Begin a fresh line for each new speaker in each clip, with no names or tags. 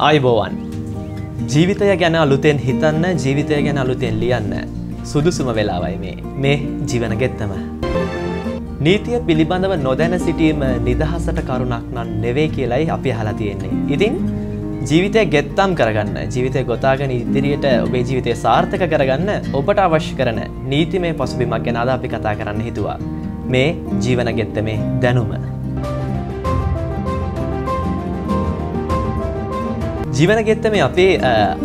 ආයුබෝවන් ජීවිතය ගැන අලුතෙන් හිතන්න ජීවිතය ගැන අලුතෙන් ලියන්න සුදුසුම වෙලාවයි මේ ජීවන ගෙත්තම නීතිය පිළිබඳව නොදැන සිටීම නිදහසට කරුණක් නම් නෙවෙයි කියලායි අපි අහලා තියෙන්නේ. ඉතින් ජීවිතය ගෙත්තම් කරගන්න ජීවිතය ගොතාගෙන ඉදිරියට ඔබේ ජීවිතය සාර්ථක කරගන්න ඔබට අවශ්‍ය කරන නීතිමය පසුබිමක් ගැන අද අපි කතා කරන්න හිතුවා. මේ ජීවන ගෙත්තමේ දැනුම ජීවන ගෙත්තමේ අපේ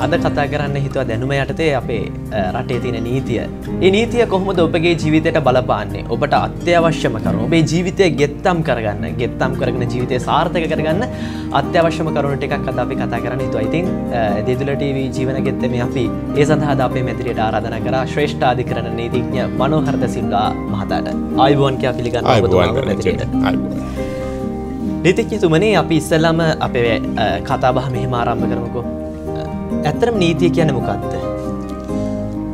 අද කතා කරන්න හිතුවා දැනුම යටතේ අපේ රටේ තියෙන නීතිය. ඒ නීතිය කොහොමද ඔබගේ ජීවිතයට බලපාන්නේ? ඔබට අත්‍යවශ්‍යම කරුණු ඔබේ ජීවිතය ගෙත්තම් කරගන්න, ගෙත්තම් කරගෙන ජීවිතය සාර්ථක කරගන්න අත්‍යවශ්‍යම කරුණු ටිකක් අද අපි කතා කරන්න හිතුවා. ඉතින් දෙදුල ටීවී ජීවන ගෙත්තමේ අපි ඒ සඳහා අපේ මැදිරියට ආරාධනා කරා ශ්‍රේෂ්ඨ අධිකරණ නීතිඥ මනෝහර ද සිල්වා මහතාට. ආයුබෝවන් කියලා පිළිගන්නවා ඔබතුමාගේ මැදිරියට. නීතිඥතුමනි අපි ඉස්සෙල්ලාම අපේ කතා බහ මෙහෙම ආරම්භ කරමුකෝ. ඇත්තටම නීතිය කියන්නේ මොකක්ද?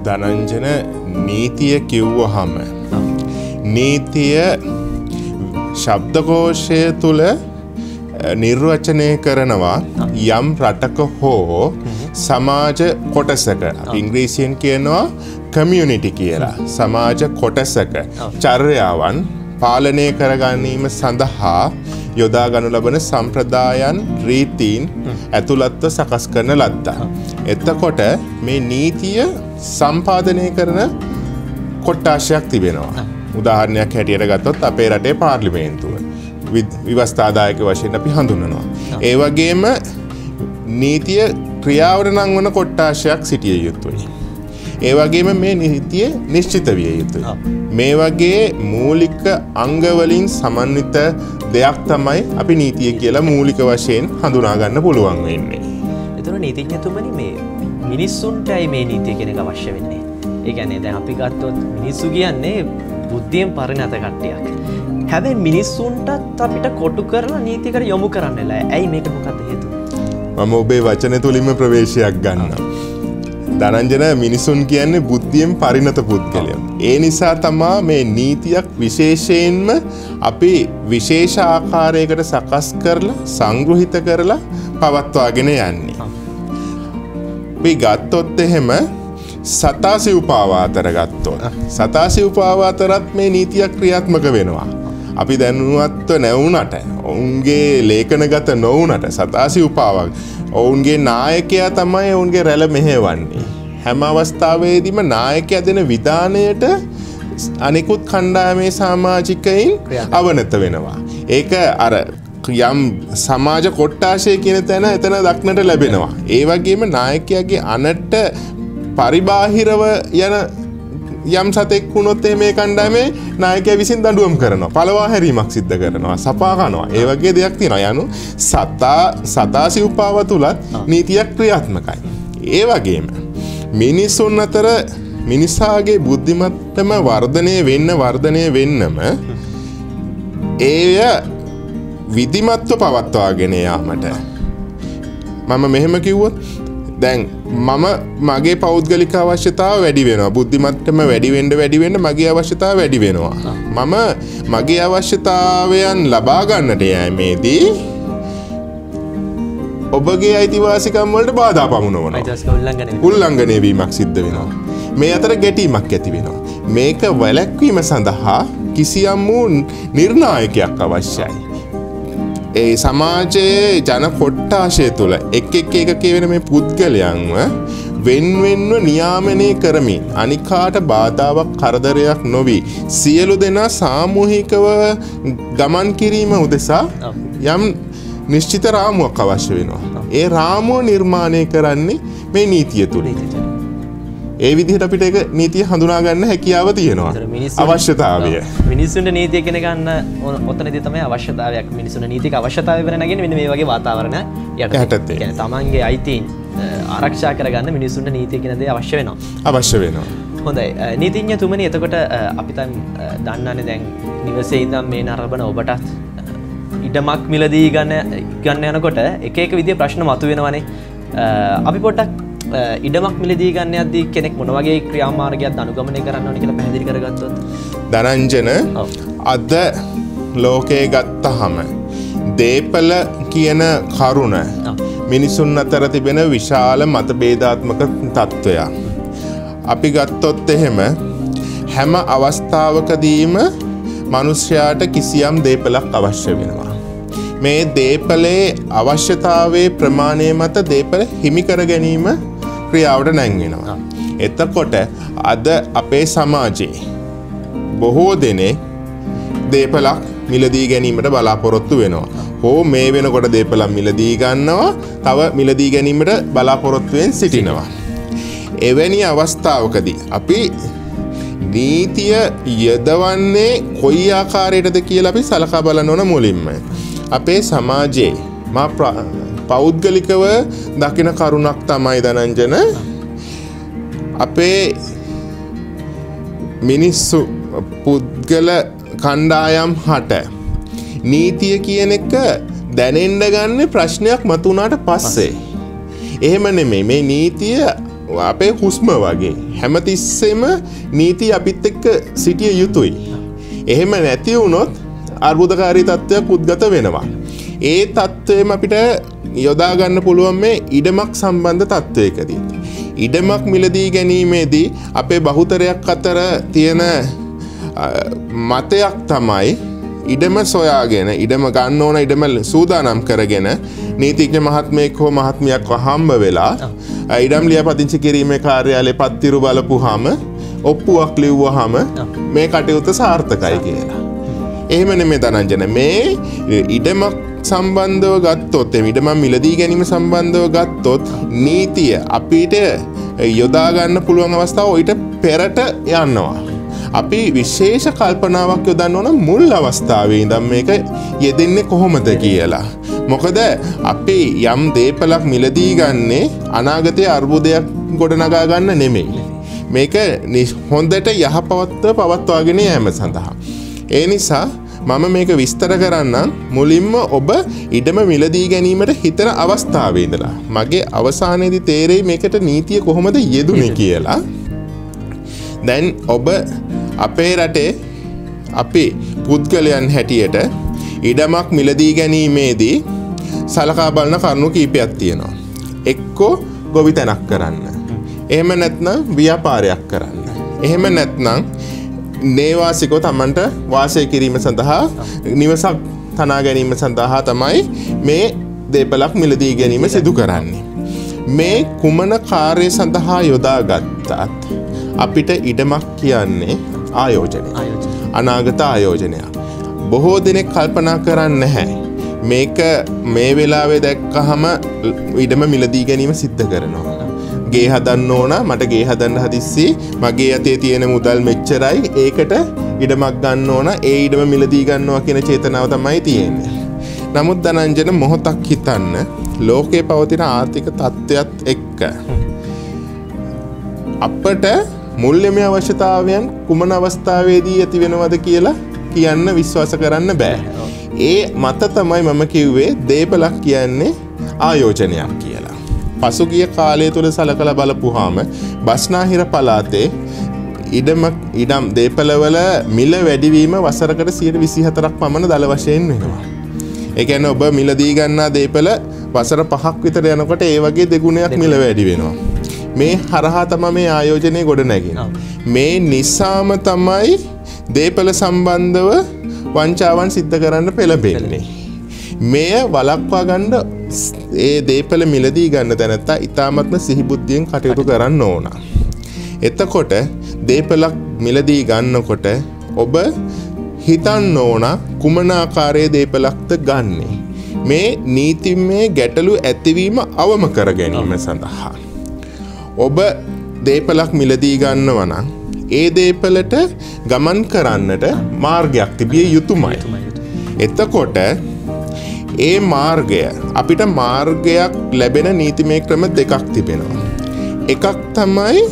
ධනංජන නීතිය කිව්වහම නීතිය ශබ්දකෝෂය තුල නිර්වචනය කරනවා යම් රටක හෝ සමාජ කොටසක ඉංග්‍රීසියෙන් කියනවා කමියුනිටි කියලා. සමාජ කොටසක චර්යාවන් පාලනය කරගැනීම සඳහා යොදා ගනු ලබන සම්ප්‍රදායන් රීතීන් ඇතුළත්ව සකස් කරන ලද්දා. එතකොට මේ නීතිය සම්පාදනය කරන කොට්ටාශයක් තිබෙනවා. උදාහරණයක් හැටියට ගත්තොත් අපේ රටේ පාර්ලිමේන්තුව විවස්ථාදායක වශයෙන් අපි හඳුන්වනවා. ඒ වගේම නීතිය ක්‍රියාවට නංවන කොට්ටාශයක් සිටිය යුතුයි. ඒ වගේම මේ නීතිය නිශ්චිත විය යුතුයි. මේ වගේ මූලික අංගවලින් සමන්විත දෙයක් තමයි අපි නීතිය කියලා මූලික වශයෙන් හඳුනා ගන්න පුළුවන් වෙන්නේ.
එතකොට නීතිඥතුමනි මේ මිනිස්සුන්ටයි මේ නීතිය කියන එක අවශ්‍ය වෙන්නේ. ඒ කියන්නේ දැන් අපි ගත්තොත් මිනිස්සු කියන්නේ බුද්ධියෙන් පරිණත කට්ටියක්. හැබැයි මිනිස්සුන්ටත් අපිට කොටු කරලා නීතියකට යොමු කරන්නලා. ඇයි මේක මොකක්ද හේතුව?
මම ඔබේ වචන තුලින්ම ප්‍රවේශයක් ගන්නවා. ධනංජන මිනිසුන් කියන්නේ බුද්ධියෙන් පරිණත පුද්ගලයන්. ඒ නිසා තමා මේ නීතියක් විශේෂයෙන්ම අපි විශේෂ ආකාරයකට සකස් කරලා සංග්‍රහිත කරලා පවත්වාගෙන යන්නේ. අපි ගත්තොත් එහෙම සතාසිව්පාවාතර ගත්තොත් සතාසිව්පාවාතරත් මේ නීතියක් ක්‍රියාත්මක වෙනවා. අපි දැනුවත්ව නැවුනට ඔවුන්ගේ ලේඛනගත නොවුනට සතාසිව්පාවක් ඔවුන්ගේ නායකයා තමයි ඔවුන්ගේ රැළ මෙහෙවන්නේ. හැම අවස්ථාවේදීම නායකයා දෙන විධානයට අනිකුත් කණ්ඩායමේ සමාජිකයින් අවනත වෙනවා. ඒක අර යම් සමාජ කොට්ටාශය කියන තැන එතන දක්නට ලැබෙනවා. ඒ වගේම නායකයාගේ අනට පරිබාහිරව යන යම් සතෙක් වුණොත් මේ කණ්ඩායමේ නායකයා විසින් දඬුවම් කරනවා. පළවා හැරීමක් සිද්ධ කරනවා. සපා කනවා. ඒ වගේ දෙයක් තියෙනවා. යනු සතා සිව්පාව තුලත් නීතියක් ක්‍රියාත්මකයි. ඒ වගේම මිනිසුන් අතර මිනිසාගේ බුද්ධිමත්තම වර්ධනය වෙන්නම එය විධිමත්ව පවත්වාගෙන යාමට මම මෙහෙම කිව්වොත් දැන් මම මගේ පෞද්ගලික අවශ්‍යතාව වැඩි වෙනවා. බුද්ධිමත්තම වැඩි වෙන්න මගේ අවශ්‍යතාව වැඩි වෙනවා. මම මගේ අවශ්‍යතාවයන් ලබා ගන්නට යෑමේදී ඔබගේ අයිතිවාසිකම් වලට බාධා පමුණවනවා. උල්ලංඝනය වීමක් සිද්ධ වෙනවා. මේ අතර ගැටීමක් ඇති වෙනවා. මේක වැළැක්වීම සඳහා කිසියම් වූ නිර්ණායකයක් අවශ්‍යයි. ඒ සමාජයේ ජන කොට්ටාශය තුළ එක් වෙන මේ පුද්ගලයන්ව වෙන්වෙන්ව නියාමනය කරමින් අනිකාට බාධාවක් කරදරයක් නොවී සියලු දෙනා සාමූහිකව ගමන් කිරීම උදෙසා යම් නිශ්චිත රාමුවක් අවශ්‍ය වෙනවා. ඒ රාමුව නිර්මාණය කරන්නේ මේ නීතිය තුලින්. ඒ විදිහට අපිට ඒක නීතිය හඳුනා ගන්න හැකියාව තියෙනවා. අවශ්‍යතාවය.
මිනිස්සුන්ට නීතිය ඉගෙන ගන්න ඔතනදී තමයි අවශ්‍යතාවයක්. මිනිස්සුන්ට නීතික අවශ්‍යතාවය වෙන නැගෙන මෙන්න මේ වගේ වාතාවරණ යටතේ. කියන්නේ තමන්ගේ අයිතීන් ආරක්ෂා කරගන්න මිනිස්සුන්ට නීතිය කියන දේ අවශ්‍ය වෙනවා.
අවශ්‍ය වෙනවා.
හොඳයි. නීතිඥතුමනි එතකොට අපි දැන් දන්නන්නේ දැන් නිවසේ ඉඳන් මේ නරඹන ඔබටත් ඉඩමක් මිලදී ගන්න යනකොට එක විදිහේ ප්‍රශ්න මතුවෙනවනේ. අපි පොඩ්ඩක් ඉඩමක් මිලදී ගන්න යද්දී කෙනෙක් මොන වගේ ක්‍රියාමාර්ගයක් අනුගමනය කරන්න ඕනේ කියලා පැහැදිලි කරගත්තොත්
ධනංජන අද ලෝකේ ගත්තහම දේපල කියන කරුණ මිනිසුන් අතර තිබෙන විශාල මතභේදාත්මක තත්ත්වයක්. අපි ගත්තොත් එහෙම හැම අවස්ථාවකදීම මනුෂ්‍යයාට කිසියම් දේපලක් අවශ්‍ය වෙනවා. මේ දේපලේ අවශ්‍යතාවයේ ප්‍රමාණය මත දේපල හිමි කර ගැනීම ක්‍රියාවට නැංවෙනවා. එතකොට අද අපේ සමාජයේ බොහෝ දෙනෙක් දේපලක් මිලදී ගැනීමට බලාපොරොත්තු වෙනවා. හෝ මේ වෙනකොට දේපලක් මිලදී ගන්නවා, තව මිලදී ගැනීමට බලාපොරොත්තුවෙන් සිටිනවා. එවැනි අවස්ථාවකදී අපි නීතිය යොදවන්නේ කොයි ආකාරයටද කියලා අපි සලකා බලන්න ඕන මුලින්ම. අපේ සමාජයේ මා පෞද්ගලිකව දකින කරුණක් තමයි දනංජන, අපේ මිනිස්සු පුද්ගල කණ්ඩායම් හට නීතිය කියන එක දැනෙන්න ගන්න ප්‍රශ්නයක් මතුණාට පස්සේ. එහෙම නෙමෙයි, මේ නීතිය අපේ හුස්ම වගේ හැමතිස්සෙම නීතිය අපිත් එක්ක සිටිය යුතුයි. එහෙම නැති වුණොත් අර්බුදකාරී තත්ත්වයක් උද්ගත වෙනවා. ඒ තත්ත්වයම අපිට යොදා ගන්න පුළුවන් මේ ඉඩමක් සම්බන්ධ තත්ත්වයකදී. ඉඩමක් මිලදී ගැනීමේදී අපේ බහුතරයක් අතර තියෙන මතයක් තමයි ඉඩම සොයාගෙන ඉඩම ගන්න ඕන ඉඩම සූදානම් කරගෙන නීතිඥ මහත්මයෙක් හෝ මහත්මියක් හම්බ වෙලා ඉඩම් ලියාපදිංචි කිරීමේ කාර්යාලයේ පත්තිරු බලපුවාම ඔප්පුවක් ලිව්වහම මේ කටයුත්ත සාර්ථකයි කියලා. එහෙම නෙමෙයි දනංජන, මේ ඉඩමක් සම්බන්ධව ගත්තොත්, ඉඩම මිලදී ගැනීම සම්බන්ධව ගත්තොත් නීතිය අපිට යොදා ගන්න පුළුවන් අවස්ථාව ඊට පෙරට යනවා. අපි විශේෂ කල්පනාවක් යොදන්න ඕන මුල් අවස්ථාවේ ඉඳන් මේක යෙදෙන්නේ කොහොමද කියලා. මොකද අපි යම් දේපලක් මිලදී ගන්නේ අනාගතයේ අර්බුදයක් ගොඩනගා ගන්න නෙමෙයි. මේක හොඳට යහපවත්ව පවත්වාගෙන යෑම සඳහා. ඒ නිසා මම මේක විස්තර කරන්නම් මුලින්ම ඔබ ඉඩම මිලදී ගැනීමට හිතන අවස්ථාවේ ඉඳලා. මගේ අවසානයේදී තේරෙයි මේකට නීතිය කොහොමද යෙදුනේ කියලා. දැන් ඔබ අපේ රටේ අපි පුද්ගලයන් හැටියට ඉඩමක් මිලදී ගැනීමේදී සලකා බලන කරුණු කීපයක් තියෙනවා. එක්කෝ ගොවිතැනක් කරන්න. එහෙම නැත්නම් ව්‍යාපාරයක් කරන්න. එහෙම නැත්නම් නේවාසිකව තමන්ට වාසය කිරීම සඳහා නිවසක් තනා ගැනීම සඳහා තමයි මේ දේපලක් මිලදී ගැනීම සිදු කරන්නේ. මේ කුමන කාර්ය සඳහා යොදාගත්තත් අපිට ඉඩමක් කියන්නේ ආයෝජනය. අනාගත ආයෝජනයක්. බොහෝ දෙනෙක් කල්පනා කරන්නේ නැහැ. මේක මේ වෙලාවේ දැක්කහම ඉඩම මිලදී ගැනීම සිද්ධ කරනවා. ගේ හදන්න ඕන, මට ගේ හදන්න හදිස්සි, මගේ අතේ තියෙන මුදල් මෙච්චරයි, ඒකට ඉඩමක් ගන්න ඕන, ඒ ඉඩම මිලදී ගන්නවා කියන චේතනාව තමයි තියෙන්නේ. නමුත් දනංජන මොහොතක් හිතන්න, ලෝකේ පවතින ආර්ථික තත්ත්වයක් එක්ක අපට මුල්‍යමය අවශ්‍යතාවයන් කුමන අවස්ථාවේදී ඇති වෙනවද කියලා කියන්න විශ්වාස කරන්න බෑ. ඒ මත තමයි මම කිව්වේ දේපලක් කියන්නේ ආයෝජනයක් කියලා. පසුගිය කාලය තුළ සලකලා බලපුවාම බස්නාහිර පළාතේ ඉඩම් දේපලවල මිල වැඩිවීම වසරකට 24%ක් පමණ දල වශයෙන් වෙනවා. ඒ කියන්නේ ඔබ මිලදී ගන්නා දේපල වසර 5ක් විතර යනකොට ඒ වගේ දෙගුණයක් මිල වැඩි වෙනවා. මේ හරහා තමයි මේ ආයෝජනය ගොඩ නැගෙන්නේ. මේ නිසාම තමයි දේපල සම්බන්ධව වංචාවන් සිද්ධ කරන්න පෙළඹෙන්නේ. මෙය වළක්වා ගන්න ඒ දේපල මිලදී ගන්න තැනත්තා ඉතාමත්ම සිහිබුද්ධියෙන් කටයුතු කරන්න ඕන. එතකොට දේපලක් මිලදී ගන්නකොට ඔබ හිතන්න ඕන කුමන ආකාරයේ දේපලක්ද ගන්නෙ. මේ නීතිමය ගැටලු ඇතිවීම අවම කර ගැනීම සඳහා. ඔබ දේපලක් මිලදී ගන්නවා නම් ඒ දේපලට ගමන් කරන්නට මාර්ගයක් තිබිය යුතුමයි. එතකොට ඒ මාර්ගය අපිට මාර්ගයක් ලැබෙන නීතිමය ක්‍රම දෙකක් තිබෙනවා. එකක් තමයි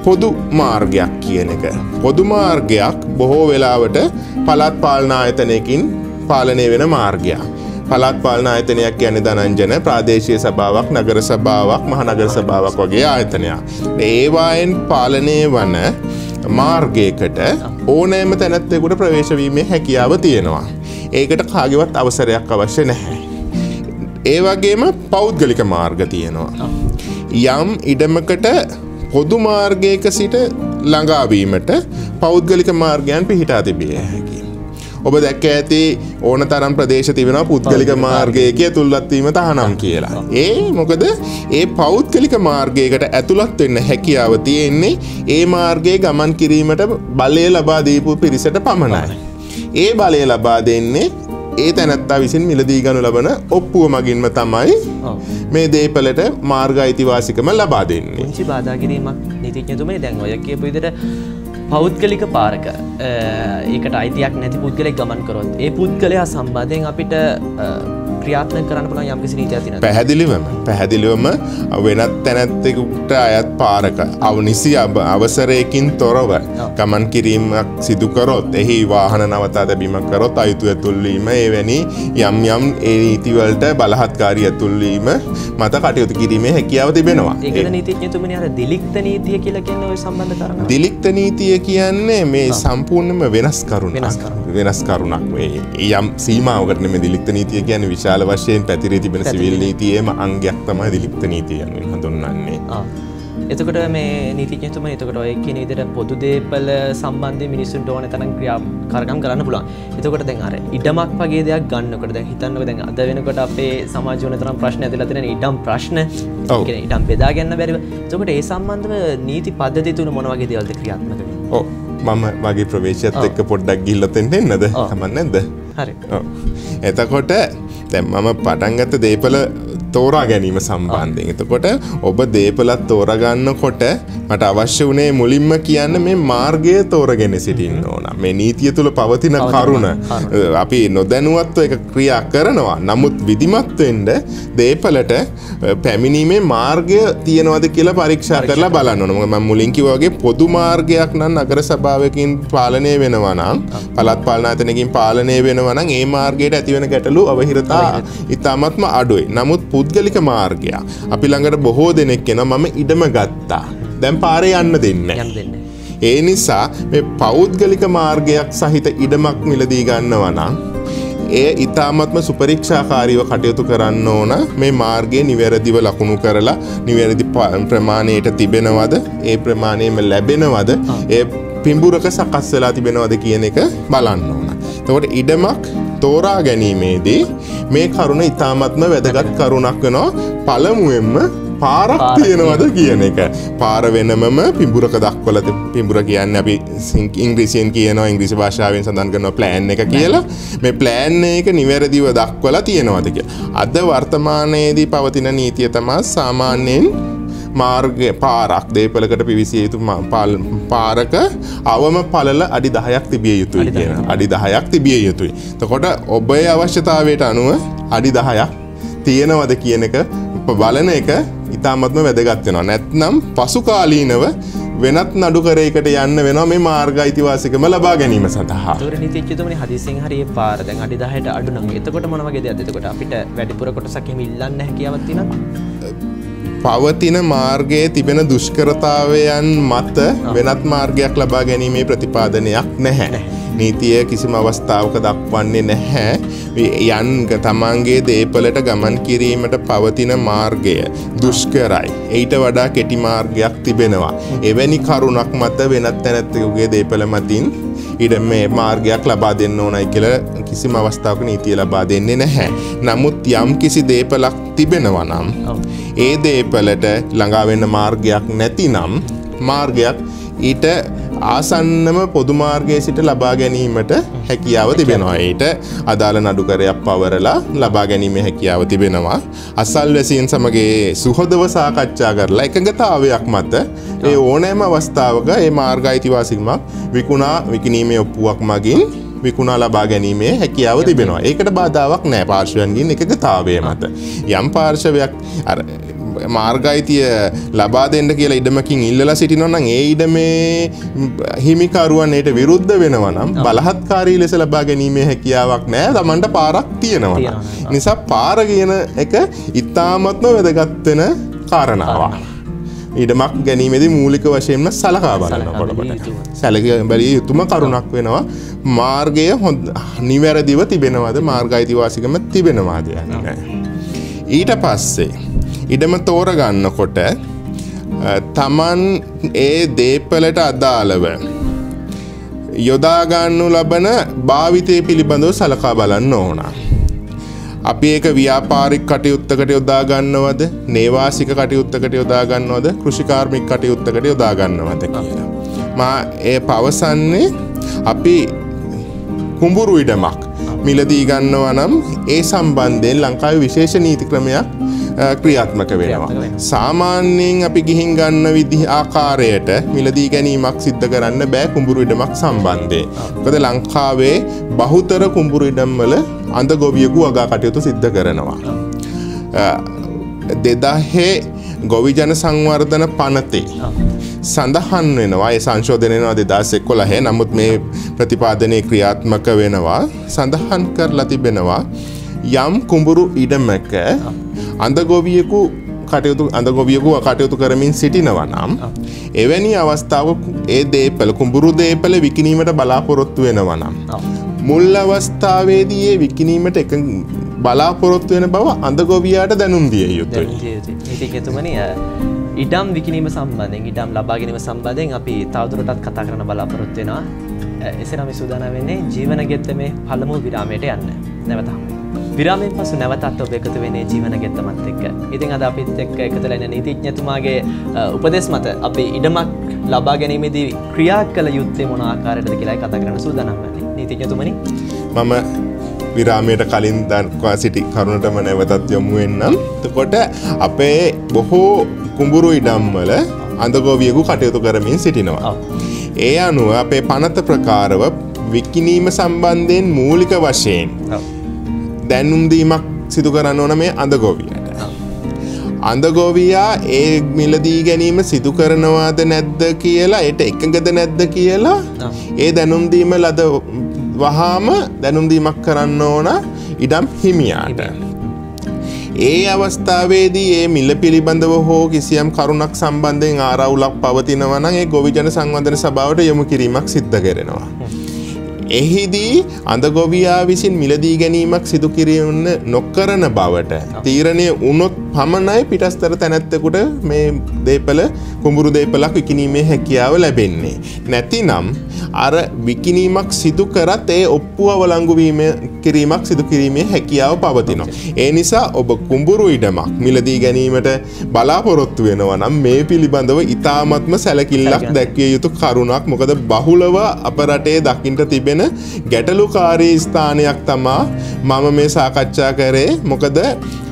පොදු මාර්ගයක් කියන එක. පොදු මාර්ගයක් බොහෝ වෙලාවට පළාත් පාලන ආයතනයකින් පාලනය වෙන මාර්ගයක්. පළාත් පාලන ආයතනයක් කියන්නේ ධනංජන ප්‍රාදේශීය සභාවක්, නගර සභාවක්, මහනගර සභාවක් වගේ ආයතනයක්. ඒවායින් පාලනය වන මාර්ගයකට ඕනෑම තැනැත්තෙකුට ප්‍රවේශ වීමේ හැකියාව තියෙනවා. ඒකට කාගේවත් අවසරයක් අවශ්‍ය නැහැ. ඒ වගේම පෞද්ගලික මාර්ග තියෙනවා. යම් ඉඩමකට පොදු මාර්ගයක සිට ළඟාවීමට පෞද්ගලික මාර්ගයන් පිහිටා තිබිය හැකි. ඔබ දැක්ක ඇති ඕන තරම් ප්‍රදේශ තිබෙනවා පුද්ගලික මාර්ගයක ඇතුළත් වීම තහනම් කියලා. ඒ මොකද ඒ පෞද්ගලික මාර්ගයකට ඇතුළත් වෙන්න හැකියාව තියෙන්නේ ඒ මාර්ගයේ ගමන් කිරීමට බලය ලබා දීපු පිරිසට පමණයි. ඒ බලය ලබා දෙන්නේ ඒ තැනැත්තා විසින් මිලදී ගනු ලබන ඔප්පුව මගින්ම තමයි මේ දේපලට මාර්ග අයිතිවාසිකම ලබා දෙන්නේ.
පුංචි බාධා කිරීමක් නීතිඥතුමනි දැන් ඔය කියපු විදිහට පෞද්ගලික පාරක ඒකට අයිතියක් නැති පුද්ගලයෙක් ගමන් කරොත් ඒ පුද්ගලයා සම්බන්ධයෙන් අපිට ක්‍රියාත්මක කරන්න පුළුවන් යම්කිසි නීතියක් තියෙනවා.
පැහැදිලිවම වෙනත් තැනැත්තෙකුට අයත් පාරක නිසි අවසරයකින් තොරව ගමන් කිරීමක් සිදු කරොත් එහි වාහන නවතා තැබීමක් කරොත් අයුතු ඇතුල්වීම එවැනි යම් යම් ඒ නීතිවලට බලහත්කාරී ඇතුල්වීම මත කටයුතු කිරීමේ හැකියාව තිබෙනවා.
ඒකද නීතිඥතුමනි අර දිලික්ත නීතිය කියලා කියන්නේ ඔය සම්බන්ධ කරනවා.
දිලික්ත නීතිය කියන්නේ මේ සම්පූර්ණයෙන්ම වෙනස් කරුණක් මේ යම් සීමාවකට නෙමෙයි දිලික්ත නීතිය කියන්නේ විශාල වශයෙන් පැතිරී තිබෙන සිවිල් නීතියේම අංගයක් තමයි දිලික්ත නීතිය යනුවෙන් හඳුන්වන්නේ.
එතකොට මේ නීතිඥතුමනි එතකොට ඔය කියන විදිහට පොදු දේපල සම්බන්ධයෙන් මිනිස්සුන්ට ඕන තරම් ක්‍රියාකාරකම් කරන්න පුළුවන්. එතකොට දැන් අර ඉඩමක් වගේ දෙයක් ගන්නකොට දැන් හිතන්නකෝ දැන් අද වෙනකොට අපේ සමාජ වල තරම් ප්‍රශ්න ඇතිලා තියෙන ඉඩම් ප්‍රශ්න. ඒ කියන්නේ ඉඩම් බෙදා ගන්න බැරිව. එතකොට ඒ සම්බන්ධව නීති පද්ධති තුන මොන වගේ දේවල්ද ක්‍රියාත්මක වෙන්නේ?
ඔව් මම වගේ ප්‍රවේශයත් එක්ක පොඩ්ඩක් ගිහිල්ලා තෙන්න එන්නද? කමක් නැද්ද?
හරි.
ඔව්. එතකොට දැන් මම පටන් ගත්ත දේපල තෝරා ගැනීම සම්බන්ධයෙන්. එතකොට ඔබ දේපලත් තෝරගන්නකොට මට අවශ්‍ය වුණේ මුලින්ම කියන්න මේ මාර්ගය තෝරගෙන සිටින්න ඕන. මේ නීතිය තුල පවතින කරුණ අපි නොදැනුවත්ව ඒක ක්‍රියා කරනවා. නමුත් විධිමත් වෙන්න දේපලට පැමිණීමේ මාර්ගය තියනවද කියලා පරීක්ෂා කරලා බලන්න ඕන. මොකද මම මුලින් කිව්වා වගේ පොදු මාර්ගයක් නම් නගර සභාවකින් පාලනය වෙනවා නම් පළාත් පාලන ආයතනකින් පාලනය වෙනවා නම් ඒ මාර්ගයට ඇතිවෙන ගැටලු අවහිරතා ඉතාමත්ම අඩුයි. නමුත් පුද්ගලික මාර්ගය අපි ළඟට බොහෝ දෙනෙක් එනවා මම ඉඩම ගත්තා දැන් පාරේ යන්න දෙන්නේ ඒ නිසා මේ පෞද්ගලික මාර්ගයක් සහිත ඉඩමක් මිලදී ගන්නවා නම් ඒ ඉතාමත්ම සුපරීක්ෂාකාරීව කටයුතු කරන්න ඕන මේ මාර්ගයේ නිවැරදිව ලකුණු කරලා නිවැරදි ප්‍රමාණයට තිබෙනවද ඒ ප්‍රමාණයම ලැබෙනවද ඒ පිඹුරක සකස් වෙලා තිබෙනවද කියන එක බලන්න ඕන. එතකොට ඉඩමක් තෝරා ගැනීමේදී මේ කරුණ ඉතාමත්ම වැදගත් කරුණක් වෙනවා. පළමුවෙන්ම පාරක් තියෙනවද කියන එක. පාර වෙනමම පිඹුරක දක්වලා පිඹුර කියන්නේ අපි ඉංග්‍රීසියෙන් කියනවා ඉංග්‍රීසි භාෂාවෙන් සඳහන් කරනවා ප්ලෑන් එක කියලා. මේ ප්ලෑන් එක නිවැරදිව දක්වලා තියෙනවද කියලා. අද වර්තමානයේදී පවතින නීතිය තමයි සාමාන්‍යයෙන් මාර්ග පාරක් දේපලකට පිවිසිය යුතු පාරක අවම පළල අඩි 10ක් තිබිය යුතුයි කියන. අඩි 10ක් තිබිය යුතුයි. එතකොට ඔබේ අවශ්‍යතාවයට අනුව අඩි 10ක් තියෙනවද කියන එක බලන එක ඉතාමත්ම වැදගත් වෙනවා. නැත්නම් පසුකාලීනව වෙනත් නඩුකරයකට යන්න වෙනවා මේ මාර්ග අයිතිවාසිකම ලබා ගැනීම සඳහා.
ඒතර නීතිඥතුමනි හදිසියෙන් හරි මේ පාර දැන් අඩි 10ට අඩු නම් එතකොට මොන වගේ දෙයක්ද? එතකොට අපිට වැඩිපුර කොටසක් එහෙම ඉල්ලන්න හැකියාවක් තියෙනවද?
පවතින මාර්ගයේ තිබෙන දුෂ්කරතාවයන් මත වෙනත් මාර්ගයක් ලබා ගැනීමේ ප්‍රතිපාදනයක් නැහැ. නීතිය කිසිම අවස්ථාවක දක්වන්නේ නැහැ යන් තමන්ගේ දේපලට ගමන් කිරීමට පවතින මාර්ගය දුෂ්කරයි. ඊට වඩා කෙටි මාර්ගයක් තිබෙනවා. එවැනි කරුණක් මත වෙනත් තැනැත්තෙකුගේ දේපල මතින් මේ මාර්ගයක් ලබා දෙන්න ඕනයි කියලා කිසිම අවස්ථාවක නීතිය ලබා දෙන්නේ නැහැ. නමුත් යම් කිසි දේපලක් තිබෙනවා නම් ඒ දේපලට ළඟා වෙන්න මාර්ගයක් නැතිනම් මාර්ගයක් ඊට ආසන්නම පොදු මාර්ගයේ සිට ලබා ගැනීමට හැකියාව තිබෙනවා. ඊට අදාළ නඩුකරයක් පවරලා ලබා ගැනීමේ හැකියාව තිබෙනවා. අසල්වැසියන් සමග සුහදව සාකච්ඡා කරලා එකඟතාවයක් මත ඒ ඕනෑම අවස්ථාවක ඒ මාර්ග අයිතිවාසිකමක් විකිණීමේ ඔප්පුවක් මගින් විකුණා ලබා ගැනීමේ හැකියාව තිබෙනවා. ඒකට බාධාවක් නැහැ පාර්ශවයන්ගෙන් එකඟතාවය මත. යම් පාර්ශවයක් අර මාර්ග අයිතිය ලබා දෙන්න කියලා ඉඩමකින් ඉල්ලලා සිටිනවා නම් ඒ ඉඩමේ හිමිකරුවන් ඒට විරුද්ධ වෙනවා නම් බලහත්කාරී ලෙස ලබා ගැනීමේ හැකියාවක් නැහැ. Tamanට පාරක් තියෙනවා නම්. නිසා පාර කියන එක ඉතාමත්ම වැදගත් වෙන කාරණාවක්. ඉඩමක් ගැනීමේදී මූලික වශයෙන්ම සලකා බලනකොට සැලකිය බැලිය යුතුම කරුණක් වෙනවා මාර්ගය නිවැරදිව තිබෙනවද මාර්ග අයිතිවාසිකම තිබෙනවද යන්නේ. ඊට පස්සේ ඉඩම තෝරගන්නකොට තමන් ඒ දේපලට අදාළව යොදාගන්නු ලබන භාවිතය පිළිබඳව සලකා බලන්න ඕන. අපි ඒක ව්‍යාපාරික කටයුත්තකට යොදා ගන්නවද, නේවාසික කටයුත්තකට යොදා ගන්නවද, කෘෂිකාර්මික කටයුත්තකට යොදා ගන්නවද කියලා. මා ඒ පවසන්නේ අපි කුඹුරු ඉඩමක් මිලදී ගන්නවා නම් ඒ සම්බන්ධයෙන් ලංකාවේ විශේෂ නීති ක්‍රමයක් ක්‍රියාත්මක වෙනවා. සාමාන්‍යයෙන් අපි ගිහින් ගන්න විදිහ ආකාරයට මිලදී ගැනීමක් සිද්ධ කරන්න බෑ කුඹුරු ඉඩමක් සම්බන්ධයෙන්. මොකද ලංකාවේ බහුතර කුඹුරු ඉඩම් වල අඳ ගොවියෙකු වගා කටයුතු සිද්ධ කරනවා. 2000 ගොවි ජන සංවර්ධන පනතේ සඳහන් වෙනවා, ඒ සංශෝධනය වෙනවා 2011. නමුත් මේ ප්‍රතිපාදනයේ ක්‍රියාත්මක වෙනවා සඳහන් කරලා තිබෙනවා යම් කුඹුරු ඉඩමක අඳ ගොවියෙකු කටයුතු කරමින් සිටිනවා නම් එවැනි අවස්ථාවක ඒ දේපල කුඹුරු දේපල විකිණීමට බලාපොරොත්තු වෙනවා නම් මුල් අවස්ථාවේදී ඒ විකිණීමට එක බලාපොරොත්තු වෙන බව අඳ ගොවියාට දැනුම් දිය යුතුයි.
ඉතින් එතුමනි ඉඩම් විකිණීම සම්බන්ධයෙන්, ඉඩම් ලබා ගැනීම සම්බන්ධයෙන් අපි තවදුරටත් කතා කරන්න බලාපොරොත්තු වෙනවා. එසේනම් අපි සූදානම් වෙන්නේ ජීවන ගෙත්තමේ පළමු විරාමයට යන්න. නැවත විරාමයෙන් පසු නැවතත් ඔබ එකතු වෙන්නේ ජීවන ගෙත්තමත් එක්ක. ඉතින් අද අපිත් එක්ක එකතුලා ඉන්න නීතිඥතුමාගේ උපදෙස් මත අපි ඉඩමක් ලබා ගැනීමේදී ක්‍රියා කළ යුත්තේ මොන ආකාරයකටද කියලා කතා කරන්න සූදානම් වෙන්නේ. නීතිඥතුමනි,
මම විරාමයට කලින් දක්වා සිටි කරුණටම නැවතත් යොමු වෙන්නම්. එතකොට අපේ බොහෝ කුඹුරු ඉඩම් වල අඳ ගොවියෙකු කටයුතු කරමින් සිටිනවා. ඒ අනුව අපේ පනත ප්‍රකාරව විකිණීම සම්බන්ධයෙන් මූලික වශයෙන් දැනුම් දීමක් සිදු කරන්න ඕන මේ අඳ ගොවියට. අඳ ගොවියා ඒ මිලදී ගැනීම සිදු කරනවාද නැද්ද කියලා, ඒට එකඟද නැද්ද කියලා ඒ දැනුම් දීම ලද වහාම දැනුම් දීමක් කරන්න ඕන ඉඩම් හිමියාට. ඒ අවස්ථාවේදී ඒ මිල පිළිබඳව හෝ කිසියම් කරුණක් සම්බන්ධයෙන් ආරවුලක් පවතිනවා නම් ඒ ගොවි ජන සංවර්ධන සභාවට යොමු කිරීමක් සිද්ධ කරනවා. එහිදී අඳ ගොවියා විසින් මිලදී ගැනීමක් සිදු කිරීම නොකරන බවට තීරණය වුණොත් පමණයි පිටස්තර තැනැත්තෙකුට මේ දේපල කුඹුරු දේපලක් විකිණීමේ හැකියාව ලැබෙන්නේ. නැතිනම් අර විකිණීමක් සිදු කරත් ඒ ඔප්පුව අවලංගු කිරීමක් සිදු කිරීමේ හැකියාව පවතිනවා. ඒ නිසා ඔබ කුඹුරු ඉඩමක් මිලදී ගැනීමට බලාපොරොත්තු වෙනවා නම් මේ පිළිබඳව ඉතාමත්ම සැලකිල්ලක් දැක්විය යුතු කරුණක්. මොකද බහුලව අප රටේ දකින්නට තිබෙන ගැටලුකාරී ස්ථානයක් තමා මම මේ සාකච්ඡා කරේ. මොකද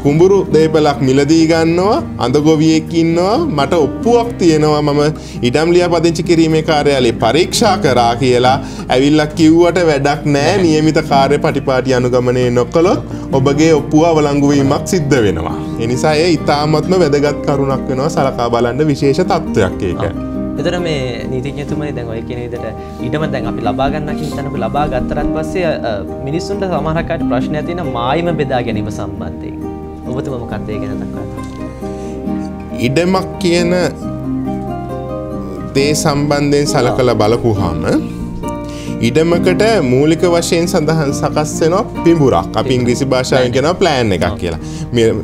කුඹුරු දේපලක් මිලදී ගන්නවා, අඳ ගොවියෙක් ඉන්නවා, මට ඔප්පුවක් තියෙනවා, මම ඉඩම් ලියාපදිංචි කිරීමේ කාර්යාලයේ පරීක්ෂා කරා කියලා ඇවිල්ලා කිව්වට වැඩක් නැහැ. නියමිත කාර්ය පටිපාටි අනුගමනය නොකළොත් ඔබගේ ඔප්පුව අවලංගු වීමක් සිද්ධ වෙනවා. ඒ නිසා ඒ ඉතාමත්ම වැදගත් කරුණක් වෙනවා සලකා බලන්න විශේෂ තත්ත්වයක් ඒක.
එතන මේ නීතිඥතුමනි දැන් ඔය කියන විදිහට ඉඩම දැන් අපි ලබා ගන්න කිව්වනම් අපි ලබා ගත්තට පස්සේ මිනිස්සුන්ට සමහරක් අයට ප්‍රශ්නයක් තියෙනවා මායිම බෙදා ගැනීම සම්බන්ධයෙන්. ඔබතුමා මොකක්ද ඒ ගැන දක්වන්නේ?
ඉඩමක් කියන දේ සම්බන්ධයෙන් සලකලා බලපුවාම ඉඩමකට මූලික වශයෙන් සඳහන් සකස් වෙනවා පිඹුරක්. අපි ඉංග්‍රීසි භාෂාවෙන් කියනවා ප්ලෑන් එකක් කියලා.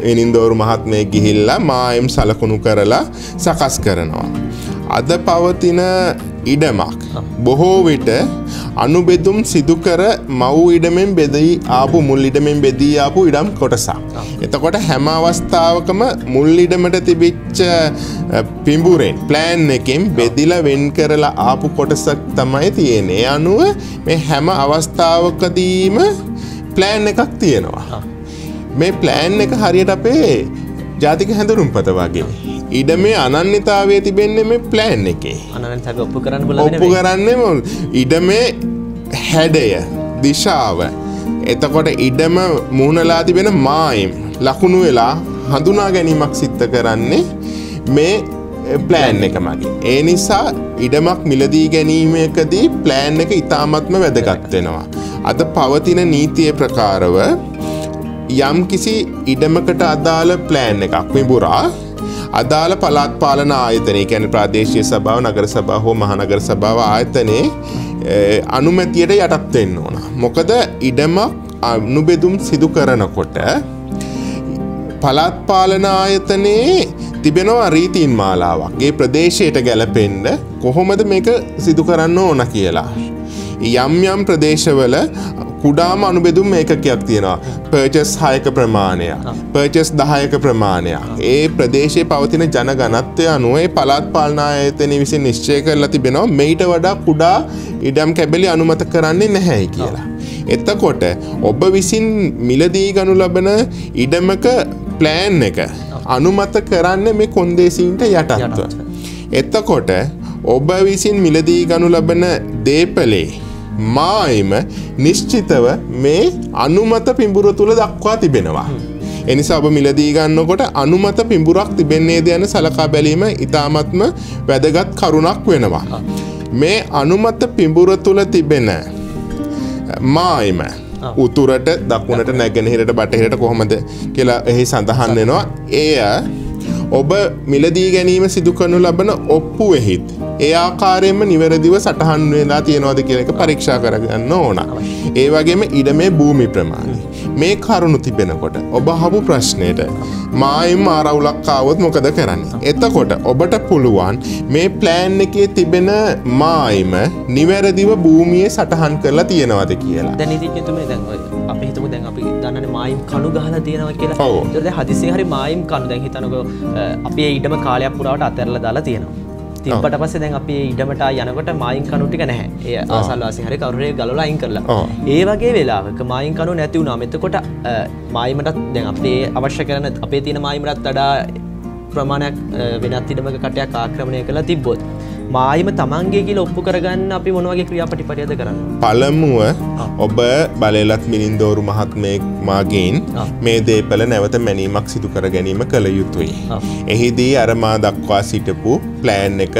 මිනින්දෝරු මහත්මයෙක් ගිහිල්ලා මායිම් සලකුණු කරලා සකස් කරනවා. අද පවතින ඉඩමක් බොහෝ විට අනුබෙදුම් සිදු කර මව් ඉඩමෙන් බෙදී ආපු මුල් ඉඩමෙන් බෙදී ආපු ඉඩම් කොටසක්. එතකොට හැම අවස්ථාවකම මුල් ඉඩමට තිබිච්ච පිඹුරෙන් ප්ලෑන් එකෙන් බෙදිලා වෙන් කරලා ආපු කොටසක් තමයි තියෙන්නේ. ඒ අනුව මේ හැම අවස්ථාවකදීම ප්ලෑන් එකක් තියෙනවා. මේ ප්ලෑන් එක හරියට අපේ ජාතික හැඳුනුම්පත වගේ. ඉඩමේ අනන්‍යතාවය තිබෙන්නේ මේ ප්ලෑන් එකේ.
අනන්‍යතාවය ඔප්පු කරන්න
ඔප්පු කරන්නේ ඉඩමේ හැඩය, දිශාව. එතකොට ඉඩම මුහුණලා තිබෙන මායිම් ලකුණු වෙලා හඳුනා ගැනීමක් සිද්ධ කරන්නේ මේ ප්ලෑන් එක මගින්. ඒ නිසා ඉඩමක් මිලදී ගැනීමකදී ප්ලෑන් එක ඉතාමත්ම වැදගත් වෙනවා. අද පවතින නීතිය ප්‍රකාරව යම් කිසි ඉඩමකට අදාළ ප්ලෑන් එකක් මිඹුරා අදාළ පළාත් පාලන ආයතනය, කියන්නේ ප්‍රාදේශීය සභාව, නගර සභාව හෝ මහනගර සභාව ආයතනයේ අනුමැතියට යටත් වෙන්න ඕන. මොකද ඉඩමක් අනුබෙදුම් සිදු කරනකොට පළාත් පාලන ආයතනයේ තිබෙනවා රීතීන් මාලාවක්. ඒ ප්‍රදේශයට ගැලපෙන්න කොහොමද මේක සිදු කරන්න ඕන කියලා. යම් ප්‍රදේශවල කුඩාම අනුබෙදුම් ඒකකයක් තියෙනවා. පර්චස් 6ක ප්‍රමාණයක්, පර්චස් 10ක ප්‍රමාණයක්. ඒ ප්‍රදේශයේ පවතින ජනගණත්වය අනුව ඒ පළාත් පාලන ආයතනය විසින් නිශ්චය කරලා තිබෙනවා මේට වඩා කුඩා ඉඩම් කැබලි අනුමත කරන්නේ නැහැයි කියලා. එතකොට ඔබ විසින් මිලදී ගනු ලබන ඉඩමක ප්ලෑන් එක අනුමත කරන්න මේ කොන්දේසීන්ට යටත්ව. එතකොට ඔබ විසින් මිලදී ගනු ලබන දේපලේ මායිම නිශ්චිතව මේ අනුමත පිඹුර තුළ දක්වා තිබෙනවා. එනිසා ඔබ මිලදී ගන්නකොට අනුමත පිඹුරක් තිබෙන්නේද යන සලකා බැලීම ඉතාමත්ම වැදගත් කරුණක් වෙනවා. මේ අනුමත පිඹුර තුළ තිබෙන මායිම උතුරට දකුණට නැගෙනහිරට බටහිරට කොහොමද කියලා එහි සඳහන් වෙනවා. එය ඔබ මිලදී ගැනීම සිදු කරනු ලබන ඔප්පුවෙහිත් ඒ ආකාරයෙන්ම නිවැරදිව සටහන් වෙලා තියෙනවද කියන එක පරීක්ෂා කරගන්න ඕන. ඒ වගේම ඉඩමේ භූමි ප්‍රමාණය. මේ කරුණු තිබෙනකොට ඔබ අහපු ප්‍රශ්නෙට මායිම් ආරවුලක් ආවොත් මොකද කරන්නේ? එතකොට ඔබට පුළුවන් මේ ප්ලෑන් එකේ තිබෙන මායිම නිවැරදිව භූමියේ සටහන් කරලා තියෙනවද කියලා.
දැන් ඉතින් එතුමේ දැන් ඔය අපි හිතමු දැන් අපි දන්නනේ මායිම් කණු ගහලා තියෙනවා කියලා.
ඔව්.
ඒතර දැන් හදිසියෙන් හරි මායිම් කණු දැන් හිතනකො අපි ඒ ඉඩම කාලයක් පුරාවට අතහැරලා දාලා තියෙනවා. තිබ්බට පස්සේ දැන් අපි ඉඩමට යනකොට මායිම් කණු ටික නැහැ. ඒ ආසල්වාසී හරි කවුරු හරි ගලවලා අයින් කරලා. ඒ වගේ වෙලාවක මායිම් කණු නැති වුණාම එතකොට මායිමටත් දැන් අපේ අවශ්‍ය කරන අපේ තියෙන මායිමටත් වඩා ප්‍රමාණයක් වෙනත් ඉඩමක කටයක් ආක්‍රමණය කරලා තිබ්බොත් මායිම තමන්ගේ කියලා ඔප්පු කරගන්න අපි මොන වගේ ක්‍රියාපටිපටියද කරන්නේ?
පළමුව ඔබ බලයලත් මිනින්දෝරු මහත්මයෙක් මාගෙන් මේ දේපල නැවත මැනීමක් සිදු කර ගැනීම කළ යුතුයි. එහිදී අර මා දක්වා සිටපු ප්ලෑන් එක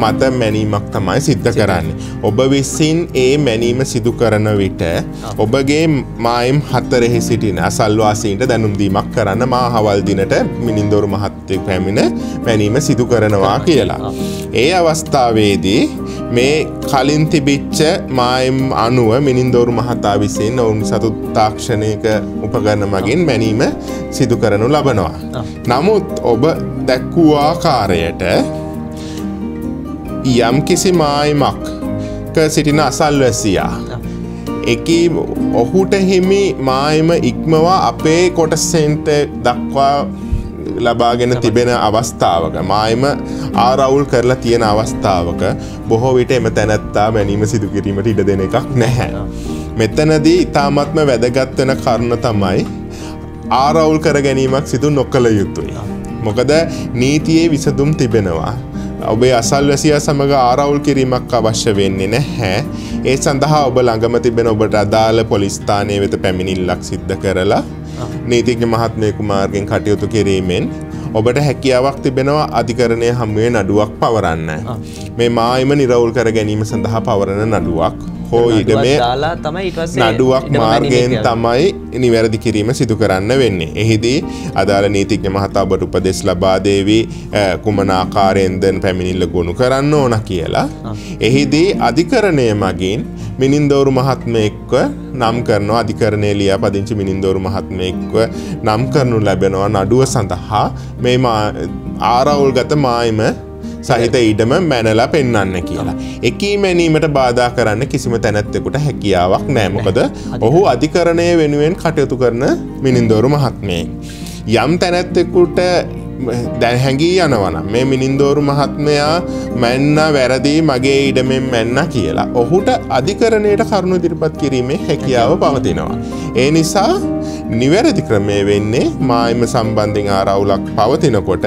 මත මැනීමක් තමයි සිද්ධ කරන්නේ. ඔබ විසින් ඒ මැනීම සිදු කරන විට ඔබගේ මායිම් 4 සිටින අසල්වාසීන්ට දැනුම් දීමක් කරන්න මා හවල් දිනට මිනින්දෝරු මහත්මයෙක් පැමිණ මැනීම සිදු කරනවා කියලා. ඒ අවස්ථාවේදී මේ කලින් තිබිච්ච මායිම් අනුව මිනින්දෝරු මහතා විසින් ඔවුන් සතු තාක්ෂණයක උපකරණ මගින් මැනීම සිදු කරනු ලබනවා. නමුත් ඔබ දැක්වූ ආකාරයට යම් කිසි මායිමක් සිටින අසල්වැසියා එකී ඔහුට හිමි මායිම ඉක්මවා අපේ කොටසෙන්ට දක්වා ලබාගෙන තිබෙන අවස්ථාවක මායිම ආරවුල් කරලා තියෙන අවස්ථාවක බොහෝ විට එම තැනැත්තා මැනීම සිදු කිරීමට ඉඩ දෙන එකක් නැහැ. මෙතනදී ඉතාමත්ම වැදගත් වෙන කරුණ තමයි ආරවුල් කර ගැනීමක් සිදු නොකළ යුතුයි. මොකද නීතියේ විසඳුම් තිබෙනවා. ඔබේ අසල්වැසියා සමග ආරවුල් කිරීමක් අවශ්‍ය වෙන්නේ නැහැ. ඒ සඳහා ඔබ ළඟම තිබෙන ඔබට අදාළ පොලිස් ස්ථානයේ වෙත පැමිණිල්ලක් සිද්ධ කරලා නීතිඥ මහත්මයෙකු මාර්ගෙන් කටයුතු කිරීමෙන් ඔබට හැකියාවක් තිබෙනවා අධිකරණය හමුවේ නඩුවක් පවරන්න. මේ මායිම නිරවුල් කර ගැනීම සඳහා පවරන නඩුවක් හෝ ඉඩමේ නඩුවක් මාර්ගයෙන් තමයි නිවැරදි කිරීම සිදු කරන්න වෙන්නේ. එහිදී අදාළ නීතිඥ මහතා ඔබට උපදෙස් ලබා දේවි කුමන ආකාරයෙන්ද පැමිණිල්ල ගොනු කරන්න ඕන කියලා. එහිදී අධිකරණය මගින් මිනින්දෝරු මහත්මයෙක්ව නම් කරනවා. අධිකරණයේ ලියාපදිංචි මිනින්දෝරු මහත්මයෙක්ව නම් කරනු ලැබෙනවා නඩුව සඳහා මේ ආරවුල්ගත මායිම සහිත ඉඩම මැනලා පෙන්වන්න කියලා. එකී මැනීමට බාධා කරන්න කිසිම තැනැත්තෙකුට හැකියාවක් නැහැ. මොකද ඔහු අධිකරණය වෙනුවෙන් කටයුතු කරන මිනින්දෝරු මහත්මයෙක්. යම් තැනැත්තෙකුට දැන් හැඟී යනවා මේ මිනින්දෝරු මහත්මයා මැන්න වැරදි මගේ ඉඩමෙන් මැන්න කියලා ඔහුට අධිකරණයට කරුණු ඉදිරිපත් කිරීමේ හැකියාව පවතිනවා. ඒ නිසා නිවැරදි ක්‍රමය වෙන්නේ මායිම සම්බන්ධයෙන් ආරවුලක් පවතිනකොට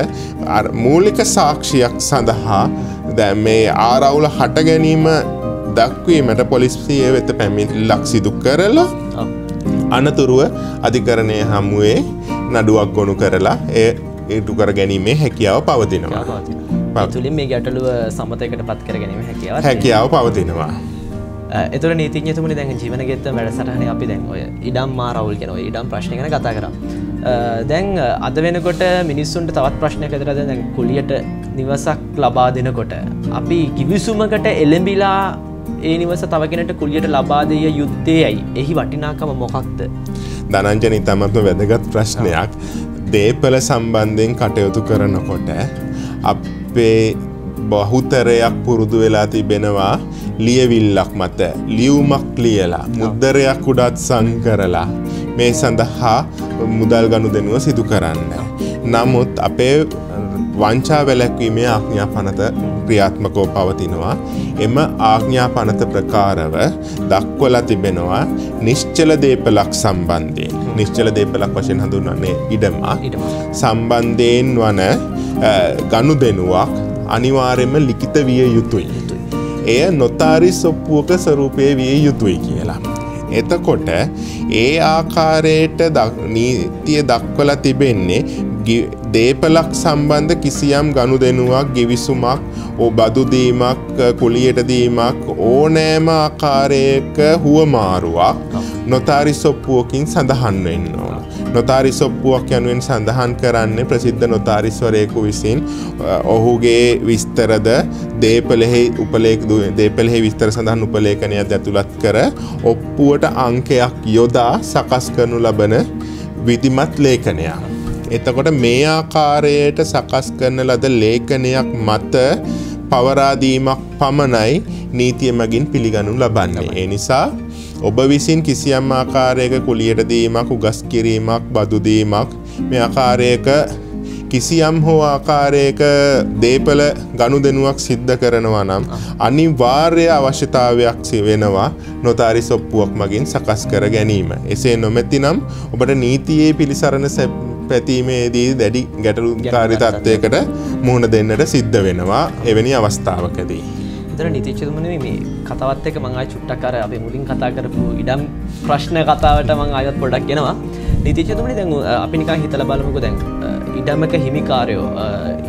මූලික සාක්ෂියක් සඳහා දැන් මේ ආරවුල හට ගැනීම දක්වීමට පොලිසිය වෙත පැමිණිල්ලක් සිදු කරලා අනතුරුව අධිකරණය හමුවේ නඩුවක් ගොනු කරලා ඒටු කර ගැනීමේ හැකියාව පවතිනවා.
තුළින් මේ ගැටලුව සමතයකට පත් කර ගැනීම
හැකියාව පවතිනවා.
එතුර නීතිඥතුමනි දැන් ජීවන ගෙත්ත වැඩසටහනේ අපි දැන් ඔය ඉඩම් මාරවුල් කියන ඔය ඉඩම් ප්‍රශ්න ගැන කතා කරා. දැන් අද වෙනකොට මිනිස්සුන්ට තවත් ප්‍රශ්නයක් ඇතිලා දැන් කුලියට නිවසක් ලබා දෙනකොට අපි කිවිසුමකට එළඹිලා ඒ නිවස තව කෙනෙක්ට කුලියට ලබා දෙය යුත්තේ ඇයි? එහි වටිනාකම මොකක්ද?
ධනංජන ඉතාමත්ම වැදගත් ප්‍රශ්නයක්. දේපල සම්බන්ධයෙන් කටයුතු කරනකොට අපේ බහුතරයක් පුරුදු වෙලා තිබෙනවා ලියවිල්ලක් මත ලියුමක් ලියලා මුද්දරයක් උඩත් සංකරලා මේ සඳහා මුදල් ගනුදෙනුව සිදු කරන්න. නමුත් අපේ වංචා වැළැක්වීමේ ආඥා පනත ක්‍රියාත්මකව පවතිනවා. එම ආඥා පනත ප්‍රකාරව දක්වලා තිබෙනවා නිශ්චල දේපලක් සම්බන්ධයෙන්. නිශ්චල දේපලක් වශයෙන් හඳුන්වන්නේ ඉඩම සම්බන්ධයෙන් වන ගනුදෙනුවක් අනිවාර්යයෙන්ම ලිඛිත විය යුතුයි. එය නොතාරිස් ඔප්පුවක ස්වරූපයේ විය යුතුයි කියලා. එතකොට ඒ ආකාරයට නීතිය දක්වලා තිබෙන්නේ දේපලක් සම්බන්ධ කිසියම් ගනුදෙනුවක් ගිවිසුමක් බදු දීමක් කුලියට දීමක් ඕනෑම ආකාරයක හුවමාරුවක් නොතාරිස් ඔප්පුවකින් සඳහන් වෙන්න ඕන. නොතාරිස් ඔප්පුවක් යනුවෙන් සඳහන් කරන්නේ ප්‍රසිද්ධ නොතාරිස්වරයෙකු විසින් ඔහුගේ විස්තරද දේපලෙහි විස්තර සඳහන් උපලේඛනයක් ඇතුළත් කර ඔප්පුවට අංකයක් යොදා සකස් කරනු ලබන විධිමත් ලේඛනයක්. එතකොට මේ ආකාරයට සකස් කරන ලද ලේඛනයක් මත පවරා දීමක් පමණයි නීතිය මගින් පිළිගනු ලබන්නේ. ඒ නිසා ඔබ විසින් කිසියම් ආකාරයක කුලියට දීමක් උගස් කිරීමක් බදු දීමක් මේ ආකාරයක කිසියම් හෝ ආකාරයක දේපල ගනුදෙනුවක් සිද්ධ කරනවා නම් අනිවාර්ය අවශ්‍යතාවයක් වෙනවා නොතාරිස් ඔප්පුවක් මගින් සකස් කර ගැනීම. එසේ නොමැතිනම් ඔබට නීතියේ පිළිසරණ පැතීමේදී දැඩි ගැටලුකාරී තත්ත්වයකට මුහුණ දෙන්නට සිද්ධ වෙනවා එවැනි අවස්ථාවකදී.
එතන නීතිඥතුමනි මේ කතාවත් එක්ක මම ආයෙ චුට්ටක් අර අපි මුලින් කතා කරපු ඉඩම් ප්‍රශ්න කතාවට මම ආයෙත් පොඩ්ඩක් එනවා. නීතිඥතුමනි දැන් අපි නිකන් හිතලා බලමුකෝ දැන් ඉඩමක හිමිකාරයෝ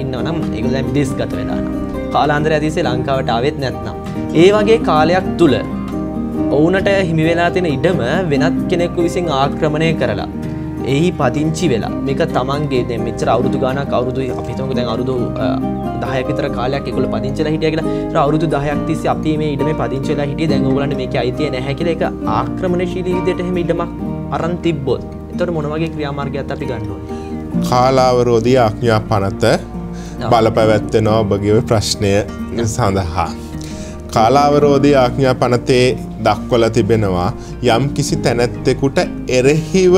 ඉන්නවා නම් ඒගොල්ලෝ දැන් විදේශගත වෙලා නම් කාලාන්තරය ඇතිසේ ලංකාවට ආවෙත් නැත්නම් ඒ වගේ කාලයක් තුල ඔවුන්ට හිමි වෙලා තියෙන ඉඩම වෙනත් කෙනෙකු විසින් ආක්‍රමණය කරලා එහි පදිංචි වෙලා මේක තමන්ගේ දැන් මෙච්චර අවුරුදු ගාණක් අවුරුදු අපි හිතමුකෝ දැන් අවුරුදු 10ක විතර කාලයක් ඒගොල්ලෝ පදිංචිලා හිටියා කියලා. ඒතර අවුරුදු 10ක් තිස්සේ අපි මේ ඉඩමේ පදිංචිලා හිටියේ දැන් ඕගොල්ලන්ට මේකේ අයිතිය නැහැ කියලා ඒක ආක්‍රමණශීලී විදිහට එහෙම ඉඩමක් අරන් තිබ්බොත් එතකොට මොන වගේ ක්‍රියාමාර්ගයක් අපි ගන්න ඕනේ?
කාලාවරෝධී ආඥා පනත බලපැවැත්වෙනවා ඔබගේ ප්‍රශ්නය සඳහා. කාලාවරෝධී ආඥා පනතේ දක්වලා තිබෙනවා යම් කිසි තැනැත්තෙකුට එරෙහිව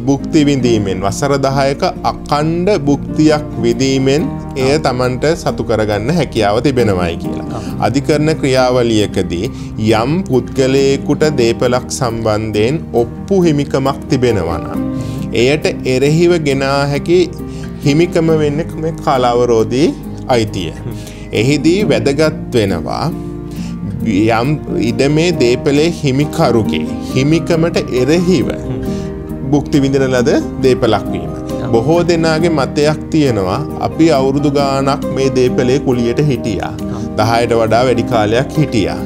භුක්ති විඳීමෙන් වසර 10ක අඛණ්ඩ භුක්තියක් විඳීමෙන් එය Tamanට සතු කරගන්න හැකියාව තිබෙනවායි කියලා. අධිකරණ ක්‍රියාවලියකදී යම් පුද්ගලයෙකුට දේපලක් සම්බන්ධයෙන් ඔප්පු හිමිකමක් තිබෙනවා නම් එයට එරෙහිව ගෙනා හැකි හිමිකම වෙන්නේ මේ කාලාවරෝධී අයිතිය. එහිදී වැදගත් වෙනවා යම් ඉඩමේ දේපලේ හිමිකරුගේ හිමිකමට එරෙහිව භුක්ති විඳින ලද දේපලක් වීම. බොහෝ දෙනාගේ මතයක් තියෙනවා අපි අවුරුදු ගාණක් මේ දේපලේ කුලියට හිටියා. 10ට වඩා වැඩි කාලයක් හිටියා.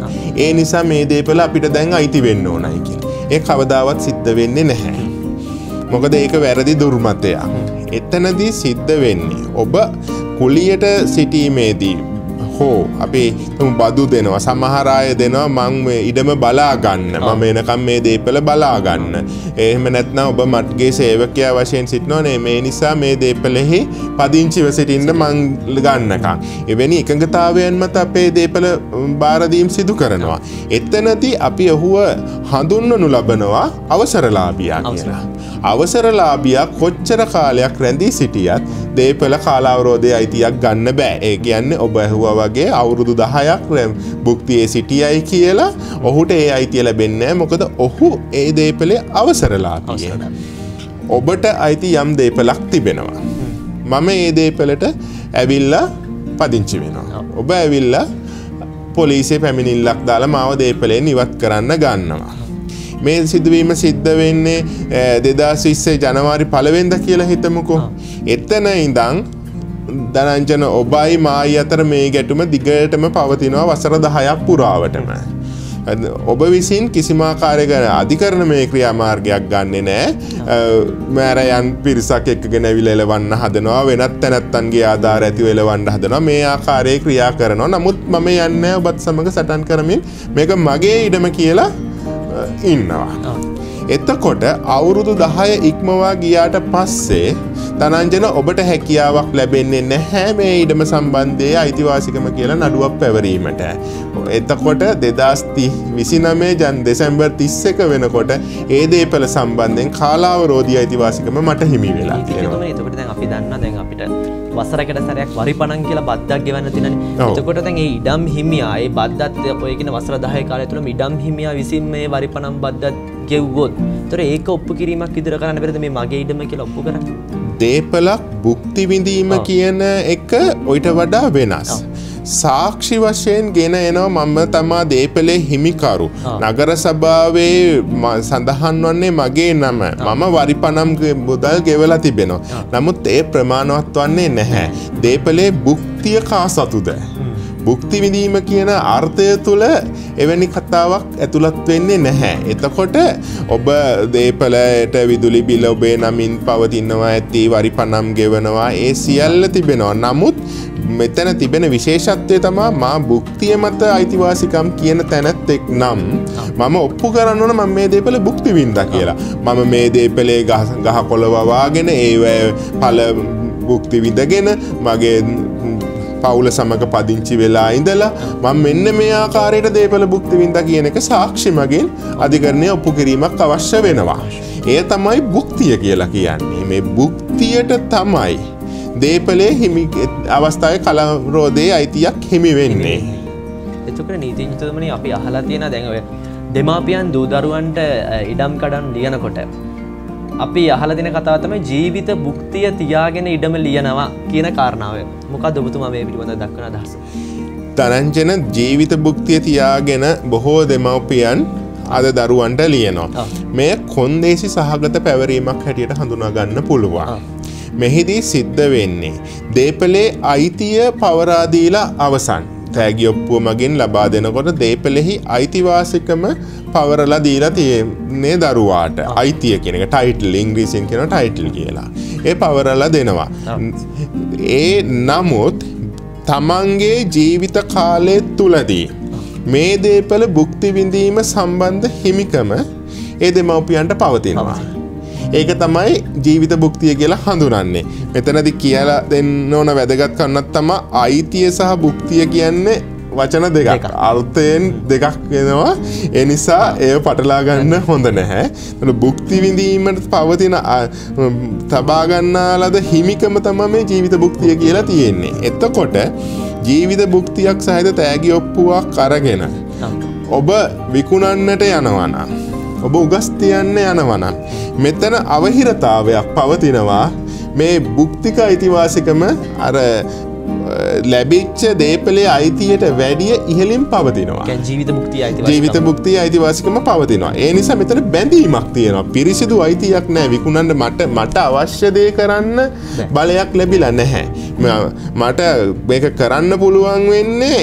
ඒ නිසා මේ දේපල අපිට දැන් අයිති වෙන්න ඕනයි කියලා. ඒ කවදාවත් සිද්ධ වෙන්නේ නැහැ. මොකද ඒක වැරදි දුර්මතයක්. එතනදී සිද්ධ වෙන්නේ ඔබ කුලියට සිටීමේදී හෝ අපි බදු දෙනවා සමහර අය දෙනවා මං මේ ඉඩම බලා ගන්න මම එනකම් මේ දේපල බලා ගන්න. එහෙම නැත්නම් ඔබ මත්ගේ සේවකයා වශයෙන් සිටිනවා නේ මේ නිසා මේ දේපලෙහි පදිංචිව සිටින්න මං ගන්නකම්. එවැනි එකඟතාවයන් මත අපේ දේපල බාර දීම් සිදු කරනවා. එතනදී අපි ඔහුව හඳුන්වනු ලබනවා අවසරලාභියා කියලා. අවසරලාභියා කොච්චර කාලයක් රැඳී සිටියත් දේපල කාලාවරෝධයේ අයිතියක් ගන්න බෑ. ඒ කියන්නේ ඔබ ඇහුවා වගේ අවුරුදු 10ක් භුක්තියේ සිටියයි කියලා ඔහුට ඒ අයිතිය ලැබෙන්නේ නැහැ. මොකද ඔහු ඒ දේපලේ අවසරලාභියෙක්. ඔබට අයිති යම් දේපලක් තිබෙනවා. මම ඒ දේපලට ඇවිල්ලා පදිංචි වෙනවා. ඔබ ඇවිල්ලා පොලිසිය පැමිණිල්ලක් දාලා මාව දේපලෙන් ඉවත් කරන්න ගන්නවා. මේ සිදුවීම සිද්ධ වෙන්නේ 2020 ජනවාරි 1 වෙනිදා කියලා හිතමුකෝ. එතන ඉඳන් දනංජන ඔබයි මායි අතර මේ ගැටුම දිගටම පවතිනවා වසර 10ක් පුරාවටම. ඔබ විසින් කිසිම ආකාරයක අධිකරණ මේ ක්‍රියාමාර්ගයක් ගන්නෙ නැහැ. මෑරයන් පිරිසක් එක්කගෙන ඇවිල්ලා එලවන්න හදනවා වෙනත් තැනැත්තන්ගේ ආධාර ඇතිව එලවන්න හදනවා මේ ආකාරයේ ක්‍රියා කරනවා. නමුත් මම යන්නේ ඔබත් සමග සටන් කරමින් මේක මගේ ඉඩම කියලා ඉන්නවා. එතකොට අවුරුදු 10 ඉක්මවා ගියාට පස්සේ තනංජන ඔබට හැකියාවක් ලැබෙන්නේ නැහැ මේ ඉඩම සම්බන්ධයේ අයිතිවාසිකම කියලා නඩුවක් පැවරීමට. එතකොට 2029 දෙසැම්බර් 31 වෙනකොට ඒ දේපල සම්බන්ධයෙන් කාලාවරෝධී අයිතිවාසිකම මට හිමි වෙලා තියෙනවා.
එතකොට දැන් අපි දන්නා දැන් අපිට වසරකට සැරයක් වරිපණන් කියලා බද්දක් ගෙවන්න තියෙනනේ. එතකොට දැන් මේ ඉඩම් හිමියා ඒ බද්දත් ඔය කියන වසර 10 කාලය තුළ ඉඩම් හිමියා විසින් මේ වරිපණන් බද්දත් ගෙව්වොත් ඒතර ඒක ඔප්පු කිරීමක් විතර කරන්න බැරිද මේ මගේ ඉඩම කියලා ඔප්පු කරන්නේ?
දේපලක් භුක්ති විඳීම කියන එක ඔයිට වඩා වෙනස්. සාක්ෂි වශයෙන් ගෙන එනවා මම තමා දේපලේ හිමිකරු. නගර සභාවේ සඳහන් වන්නේ මගේ නම. මම වරිපණම් මුදල් ගෙවලා තිබෙනවා. නමුත් ඒ ප්‍රමාණවත් වන්නේ නැහැ. දේපලේ භුක්තිය කා සතුද? භුක්ති විඳීම කියන අර්ථය තුළ එවැනි කතාවක් ඇතුළත් වෙන්නේ නැහැ. එතකොට ඔබ දේපලයට විදුලි බිල ඔබේ නමින් පවතිනවා ඇති වරිපණම් ගෙවනවා ඒ සියල්ල තිබෙනවා. නමුත් මෙතන තිබෙන විශේෂත්වය තමයි මා භුක්තිය මත අයිතිවාසිකම් කියන තැනැත්තෙක් නම් මම ඔප්පු කරන්න ඕන මම මේ දේපල භුක්ති විඳා කියලා. මම මේ දේපලේ ගහ කොළ වවාගෙන ඒ පළ භුක්ති විඳගෙන මගේ පවුල සමග පදිංචි වෙලා ඉඳලා මම මෙන්න මේ ආකාරයට දේපල භුක්ති විඳා කියන එක සාක්ෂි මගින් අධිකරණය ඔප්පු කිරීමක් අවශ්‍ය වෙනවා. එය තමයි භුක්තිය කියලා කියන්නේ. මේ භුක්තියට තමයි දේපලේ හිමි අවස්ථාවේ කලාවරෝධයේ අයිතියක් හිමි වෙන්නේ.
එතකොට නීතිඥතුමනි අපි අහලා තියෙනවා දැන් ඔය දෙමාපියන් දූ දරුවන්ට ඉඩම් කඩන් ලියනකොට අපි අහලා දෙන කතාව තමයි ජීවිත භුක්තිය තියාගෙන ඉඩම ලියනවා කියන කාරණාව. මොකක්ද ඔබතුමා මේ පිළිබඳව දක්වන අදහස?
තරංජන ජීවිත භුක්තිය තියාගෙන බොහෝ දෙමව්පියන් අද දරුවන්ට ලියනවා. මේ කොන්දේසි සහගත පැවරීමක් හැටියට හඳුනා ගන්න පුළුවන්. මෙහිදී සිද්ධ වෙන්නේ දේපලේ අයිතිය පවරා දීලා අවසන්. තෑගි ඔප්පුව මගින් ලබා දෙනකොට දේපලෙහි අයිතිවාසිකම පවරලා දීලා තියෙන්නේ දරුවාට. අයිතිය කියන එක ටයිටල් ඉංග්‍රීසියෙන් කියන ටයිටල් කියලා. ඒ පවරලා දෙනවා. ඒ නමුත් තමන්ගේ ජීවිත කාලය තුලදී මේ දේපල භුක්ති විඳීම සම්බන්ධ හිමිකම ඒ දෙමව්පියන්ට පවතිනවා. ඒක තමයි ජීවිත භුක්තිය කියලා හඳුනන්නේ. මෙතනදී කියලා දෙන්න ඕන වැදගත් කරුණක් තමයි අයිතිය සහ භුක්තිය කියන්නේ වචන දෙකක්. අර්ථයෙන් දෙකක් වෙනවා. ඒ නිසා ඒව පටලා ගන්න හොඳ නැහැ. භුක්ති විඳීමට පවතින තබා ගන්නාලද හිමිකම තමයි මේ ජීවිත භුක්තිය කියලා තියෙන්නේ. එතකොට ජීවිත භුක්තියක් සහිත තෑගි ඔප්පුවක් අරගෙන ඔබ විකුණන්නට යනවා නම් ඔබ උගස් තියන්න යනවා නම් මෙතන අවහිරතාවයක් පවතිනවා. මේ භුක්තික අයිතිවාසිකම අර ලැබිච්ච දේපලේ අයිතියට වැඩිය ඉහළින් පවතිනවා. ජීවිත භුක්තිය අයිතිවාසිකම පවතිනවා. ඒ නිසා මෙතන බැඳීමක් තියෙනවා. පිරිසිදු අයිතියක් නැහැ. විකුණන්න මට අවශ්‍ය දේ කරන්න බලයක් ලැබිලා නැහැ. මට මේක කරන්න පුළුවන් වෙන්නේ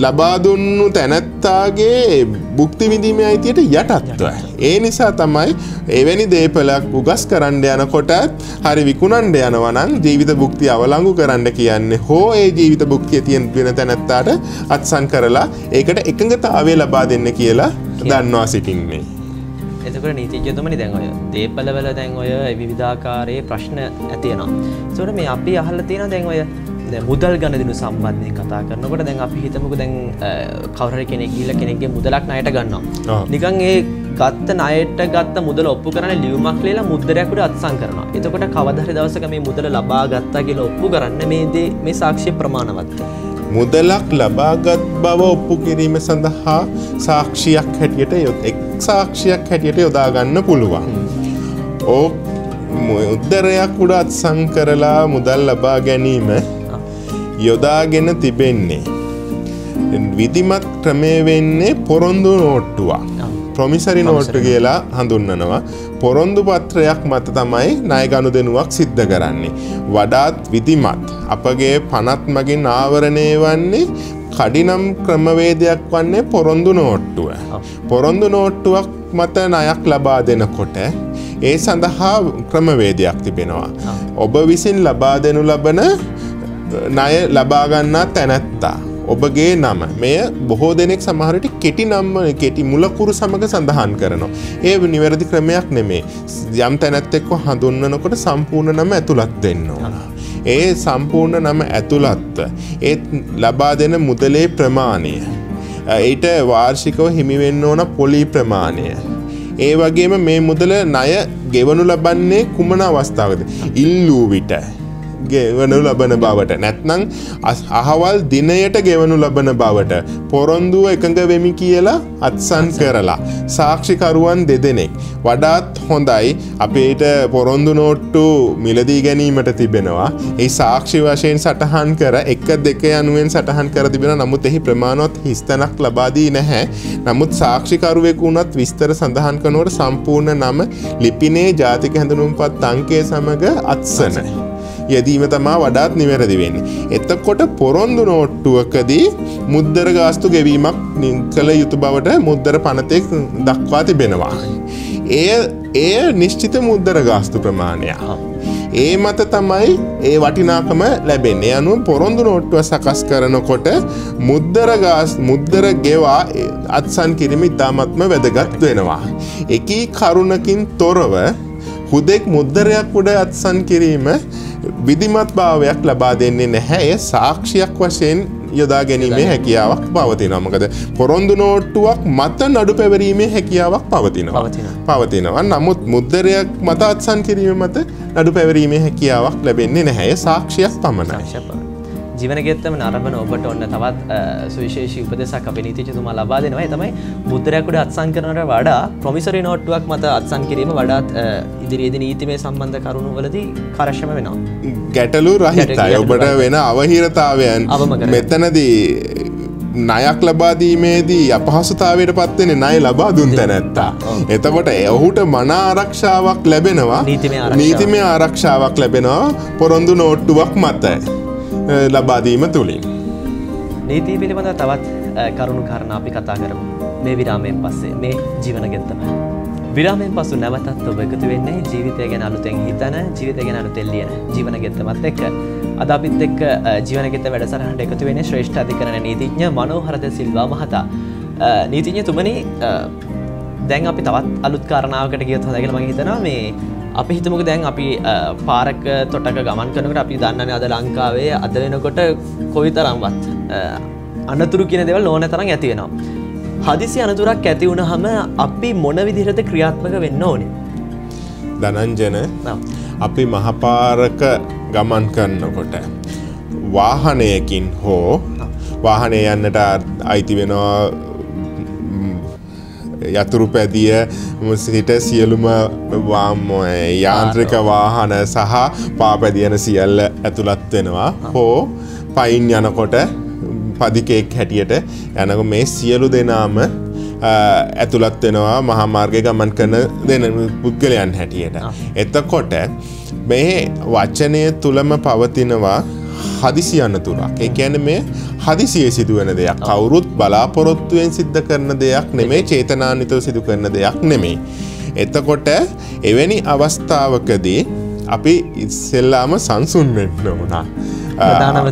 ලබා දුන්නු තැනැත්තාගේ භුක්ති විඳීමේ අයිතියට යටත්ව. ඒ නිසා තමයි එවැනි දේපලක් උගස් කරන්න යනකොට හරි විකුණන්න යනවා නම් ජීවිත භුක්තිය අවලංගු කරන්න කියන්නේ හෝ ඒ ජීවිත භුක්තිය තියෙන වෙන තැනැත්තාට අත්සන් කරලා ඒකට එකඟතාවය ලබා දෙන්න කියලා දන්වා සිටින්නේ.
එතකොට නීතිඥතුමනි දැන් ඔය දේපලවල දැන් ඔය විවිධාකාරයේ ප්‍රශ්න ඇති වෙනවා. ඒකට මේ අපි අහලා තියෙනවා දැන් ඔය මුදල් ගණදිනු සම්බන්ධයෙන් කතා කරනකොට දැන් අපි හිතමුකෝ දැන් කවුරු හරි කෙනෙක් ගිහිල්ලා කෙනෙක්ගේ මුදලක් ණයට ගන්නවා. නිකන් ඒ ගත්ත ණයට ගත්ත මුදල ඔප්පු කරන්න ලියුමක් ලියලා මුද්දරයක් උඩ අත්සන් කරනවා. එතකොට කවදා හරි දවසක මේ මුදල ලබා ගත්තා කියලා ඔප්පු කරන්න මේ සාක්ෂි ප්‍රමාණවත්ද?
මුදලක් ලබාගත් බව ඔප්පු කිරීම සඳහා සාක්ෂියක් හැටියට යොදා ගන්න පුළුවන්. මුද්දරයක් උඩ අත්සන් කරලා මුදල් ලබා ගැනීම යොදාගෙන තිබෙන්නේ විධිමත් ක්‍රමය වෙන්නේ පොරොන්දු නෝට්ටුවක්. ප්‍රොමිසරි නෝට්ටු කියලා හඳුන්වනවා. පොරොන්දු පත්‍රයක් මත තමයි ණය ගනුදෙනුවක් සිද්ධ කරන්නේ. වඩාත් විධිමත් අපගේ පනත් මගින් ආවරණය වන්නේ කඩිනම් ක්‍රමවේදයක් වන්නේ පොරොන්දු නෝට්ටුව. පොරොන්දු නෝට්ටුවක් මත ණයක් ලබා දෙනකොට ඒ සඳහා ක්‍රමවේදයක් තිබෙනවා. ඔබ විසින් ලබා දෙනු ලබන ණය ලබා ගන්නා තැනැත්තා ඔබගේ නම මෙය බොහෝ දෙනෙක් සමහර විට කෙටි නම කෙටි මුලකුරු සමග සඳහන් කරනවා. ඒ නිවැරදි ක්‍රමයක් නෙමෙයි. යම් තැනැත්තෙක්ව හඳුන්වනකොට සම්පූර්ණ නම ඇතුළත් වෙන්න ඕන. ඒ සම්පූර්ණ නම ඇතුළත් ඒ ලබා දෙන මුදලේ ප්‍රමාණය ඊට වාර්ෂිකව හිමි වෙන්න ඕන පොලි ප්‍රමාණය. ඒ වගේම මේ මුදල ණය ගෙවනු ලබන්නේ කුමන අවස්ථාවකද? ඉල්ලූ විට ගෙවනු ලබන බවට නැත්නම් අහවල් දිනයට ගෙවනු ලබන බවට පොරොන්දුව එකඟ වෙමි කියලා අත්සන් කරලා සාක්ෂිකරුවන් දෙදෙනෙක් වඩාත් හොඳයි. අපේට පොරොන්දු නෝට්ටු මිලදී ගැනීමට තිබෙනවා. ඒ සාක්ෂි වශයෙන් සටහන් කර 1-2 යනුවෙන් සටහන් කර තිබෙනවා. නමුත් එහි ප්‍රමාණවත් හිස්තැනක් ලබා දී නැහැ. නමුත් සාක්ෂිකරුවෙකු වුණත් විස්තර සඳහන් කරනකොට සම්පූර්ණ නම ලිපිනේ ජාතික හැඳුනුම්පත් අංකය සමග අත්සන යෙදීම තමා වඩාත් නිවැරදි වෙන්නේ. එතකොට පොරොන්දු නෝට්ටුවකදී මුද්දර ගාස්තු ගෙවීමක් කළ යුතු බවට මුද්දර පනතේ දක්වා තිබෙනවා. එය නිශ්චිත මුද්දර ගාස්තු ප්‍රමාණය. ඒ මත තමයි ඒ වටිනාකම ලැබෙන්නේ. අනුව පොරොන්දු නෝට්ටුව සකස් කරනකොට මුද්දර ගෙවා අත්සන් කිරීම ඉතාමත්ම වැදගත් වෙනවා. එකී කරුණකින් තොරව හුදෙක් මුද්දරයක් උඩ අත්සන් කිරීම විධිමත් භාවයක් ලබා දෙන්නේ නැහැ. එය සාක්ෂියක් වශයෙන් යොදා ගැනීමේ හැකියාවක් පවතිනවා. මොකද පොරොන්දු නෝට්ටුවක් මත නඩු පැවරීමේ හැකියාවක් පවතිනවා. නමුත් මුද්දරයක් මත අත්සන් කිරීම මත නඩු පැවරීමේ හැකියාවක් ලැබෙන්නේ නැහැ. එය සාක්ෂියක් පමණයි.
ජීවනගෙත්තම නරඹන ඔබට ඔන්න තවත් සුවිශේෂී උපදෙසක් අපේ නීතිඥතුමා ලබා දෙනවා. ඒ තමයි මුද්දරයක් උඩ අත්සන් කරනවට වඩා ප්‍රොමිසරි නෝට්ටුවක් මත අත්සන් කිරීම වඩාත් ඉදිරියේදී නීතිමය සම්බන්ධ කරුණු වලදී කාර්යක්ෂම වෙනවා.
ගැටලු රහිතයි. ඔබට වෙන අවහිරතාවයන් මෙතනදී ණයක් ලබා දීමේදී අපහසුතාවයට පත් වෙන්නේ ණය ලබා දුන් තැනැත්තා. එතකොට ඔහුට මන ආරක්ෂාවක් ලැබෙනවා. නීතිමය ආරක්ෂාවක් ලැබෙනවා පොරොන්දු නෝට්ටුවක් මත ලබා දීම තුලින්.
නීතිය පිළිබඳව තවත් කරුණු කාරණා අපි කතා කරමු. මේ විරාමයෙන් පස්සේ මේ ජීවනගෙත්තම. විරාමයෙන් පසු නැවතත් ඔබ එකතු වෙන්නේ ජීවිතය ගැන අලුතෙන් හිතන, ජීවිතය ගැන අලුතෙන් ලියන ජීවනගෙත්තමත් එක්ක. අද අපිත් එක්ක ජීවනගෙත්ත වැඩසටහනට එකතු වෙන්නේ ශ්‍රේෂ්ඨ අධිකරණ නීතිඥ මනෝහර ද සිල්වා මහතා. නීතිඥතුමනි, දැන් අපි තවත් අලුත් කාරණාවකට ගියොත් හොඳයි කියලා මම හිතනවා. මේ අපි හිතමුකෝ දැන් අපි පාරක තොටක ගමන් කරනකොට අපි දන්නනේ අද ලංකාවේ අද වෙනකොට කොයිතරම්වත් අනතුරු කියන දේවල් ඕන තරම් ඇති වෙනවා. හදිසි අනතුරක් ඇති වුණාම අපි මොන විදිහටද ක්‍රියාත්මක වෙන්න ඕනේ?
ධනංජන, අපි මහපාරක ගමන් කරනකොට වාහනයකින් හෝ වාහනේ යන්නට අයිති වෙනවා යතුරු පැදිය සිට සියලුම යාන්ත්‍රික වාහන සහ පාපැදියන සියල්ල ඇතුළත් වෙනවා. හෝ පයින් යනකොට පදිකෙක් හැටියට යනකොට මේ සියලු දෙනාම ඇතුළත් වෙනවා මහා මාර්ගයේ ගමන් කරන පුද්ගලයන් හැටියට. එතකොට මේ වචනය තුලම පවතිනවා හදිසි අනතුරක්. ඒ කියන්නේ මේ හදිසියේ සිදුවෙන දෙයක්. කවුරුත් බලාපොරොත්තුවෙන් සිද්ධ කරන දෙයක් නෙමෙයි, චේතනාන්විතව සිදු කරන දෙයක් නෙමෙයි. එතකොට එවැනි අවස්ථාවකදී අපි ඉස්සෙල්ලාම සංසුන් වෙන්න ඕන. ප්‍රධානම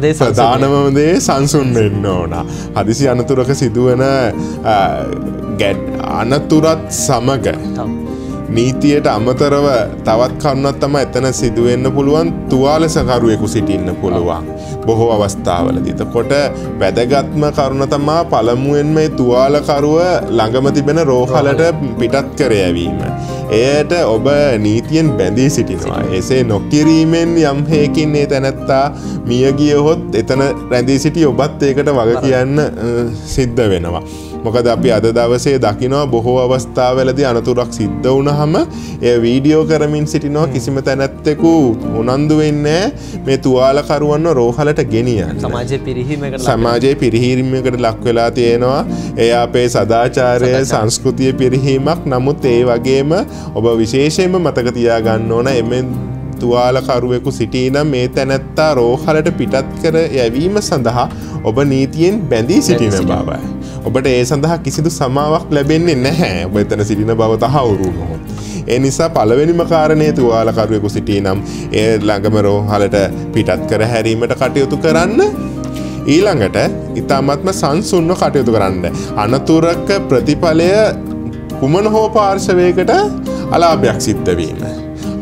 දේ සංසුන් වෙන්න ඕන. හදිසි අනතුරක සිදුවන අනතුරත් සමග නීතියට අමතරව තවත් කරුණක් තමයි එතන සිදුවෙන්න පුළුවන්. තුවාලසකරුවෙකු සිටින්න පුළුවන් බොහෝ අවස්ථාවලදී. එතකොට වැදගත්ම කරුණ තමයි පළමුවෙන්ම මේ තුවාලකරුව ළඟම තිබෙන රෝහලට පිටත් කර යැවීම. එයට ඔබ නීතියෙන් බැඳී සිටිනවා. එසේ නොකිරීමෙන් යම් හේකින් මේ තැනැත්තා මිය ගියහොත් එතන රැඳී සිටි ඔබත් ඒකට වග කියන්න සිද්ධ වෙනවා. මොකද අපි අද දවසේ දකිනවා බොහෝ අවස්ථාවලදී අනතුරක් සිද්ධ වුණාම එය වීඩියෝ කරමින් සිටිනවා. කිසිම තැනැත්තෙකු උනන්දු වෙන්නේ මේ තුවාලකරුවන්ව රෝහලට ගෙනියන්න. සමාජයේ පිරිහීමකට ලක් වෙලා තියෙනවා. එය අපේ සදාචාරය සංස්කෘතිය පිරිහීමක්. නමුත් ඒ වගේම ඔබ විශේෂයෙන්ම මතක තියාගන්න ඕන එමෙන් තුවාලකරුවෙකු සිටිනම් මේ තැනැත්තා රෝහලට පිටත් කර යැවීම සඳහා ඔබ නීතියෙන් බැඳී සිටින බවයි. ඔබට ඒ සඳහා කිසිදු සමාවක් ලැබෙන්නේ නැහැ. ඔබ එතන සිටින බව තහවුරු වුණොත්. ඒ නිසා පළවෙනිම කාරණේ තුවාලකරුවෙකු සිටිනම් ඒ ළඟම රෝහලට පිටත් කර හැරීමට කටයුතු කරන්න. ඊළඟට ඉතාමත්ම සංසුන්ව කටයුතු කරන්න. අනතුරක ප්‍රතිඵලය කුමන හෝ පාර්ශවයකට අලාභයක් සිද්ධ වීම.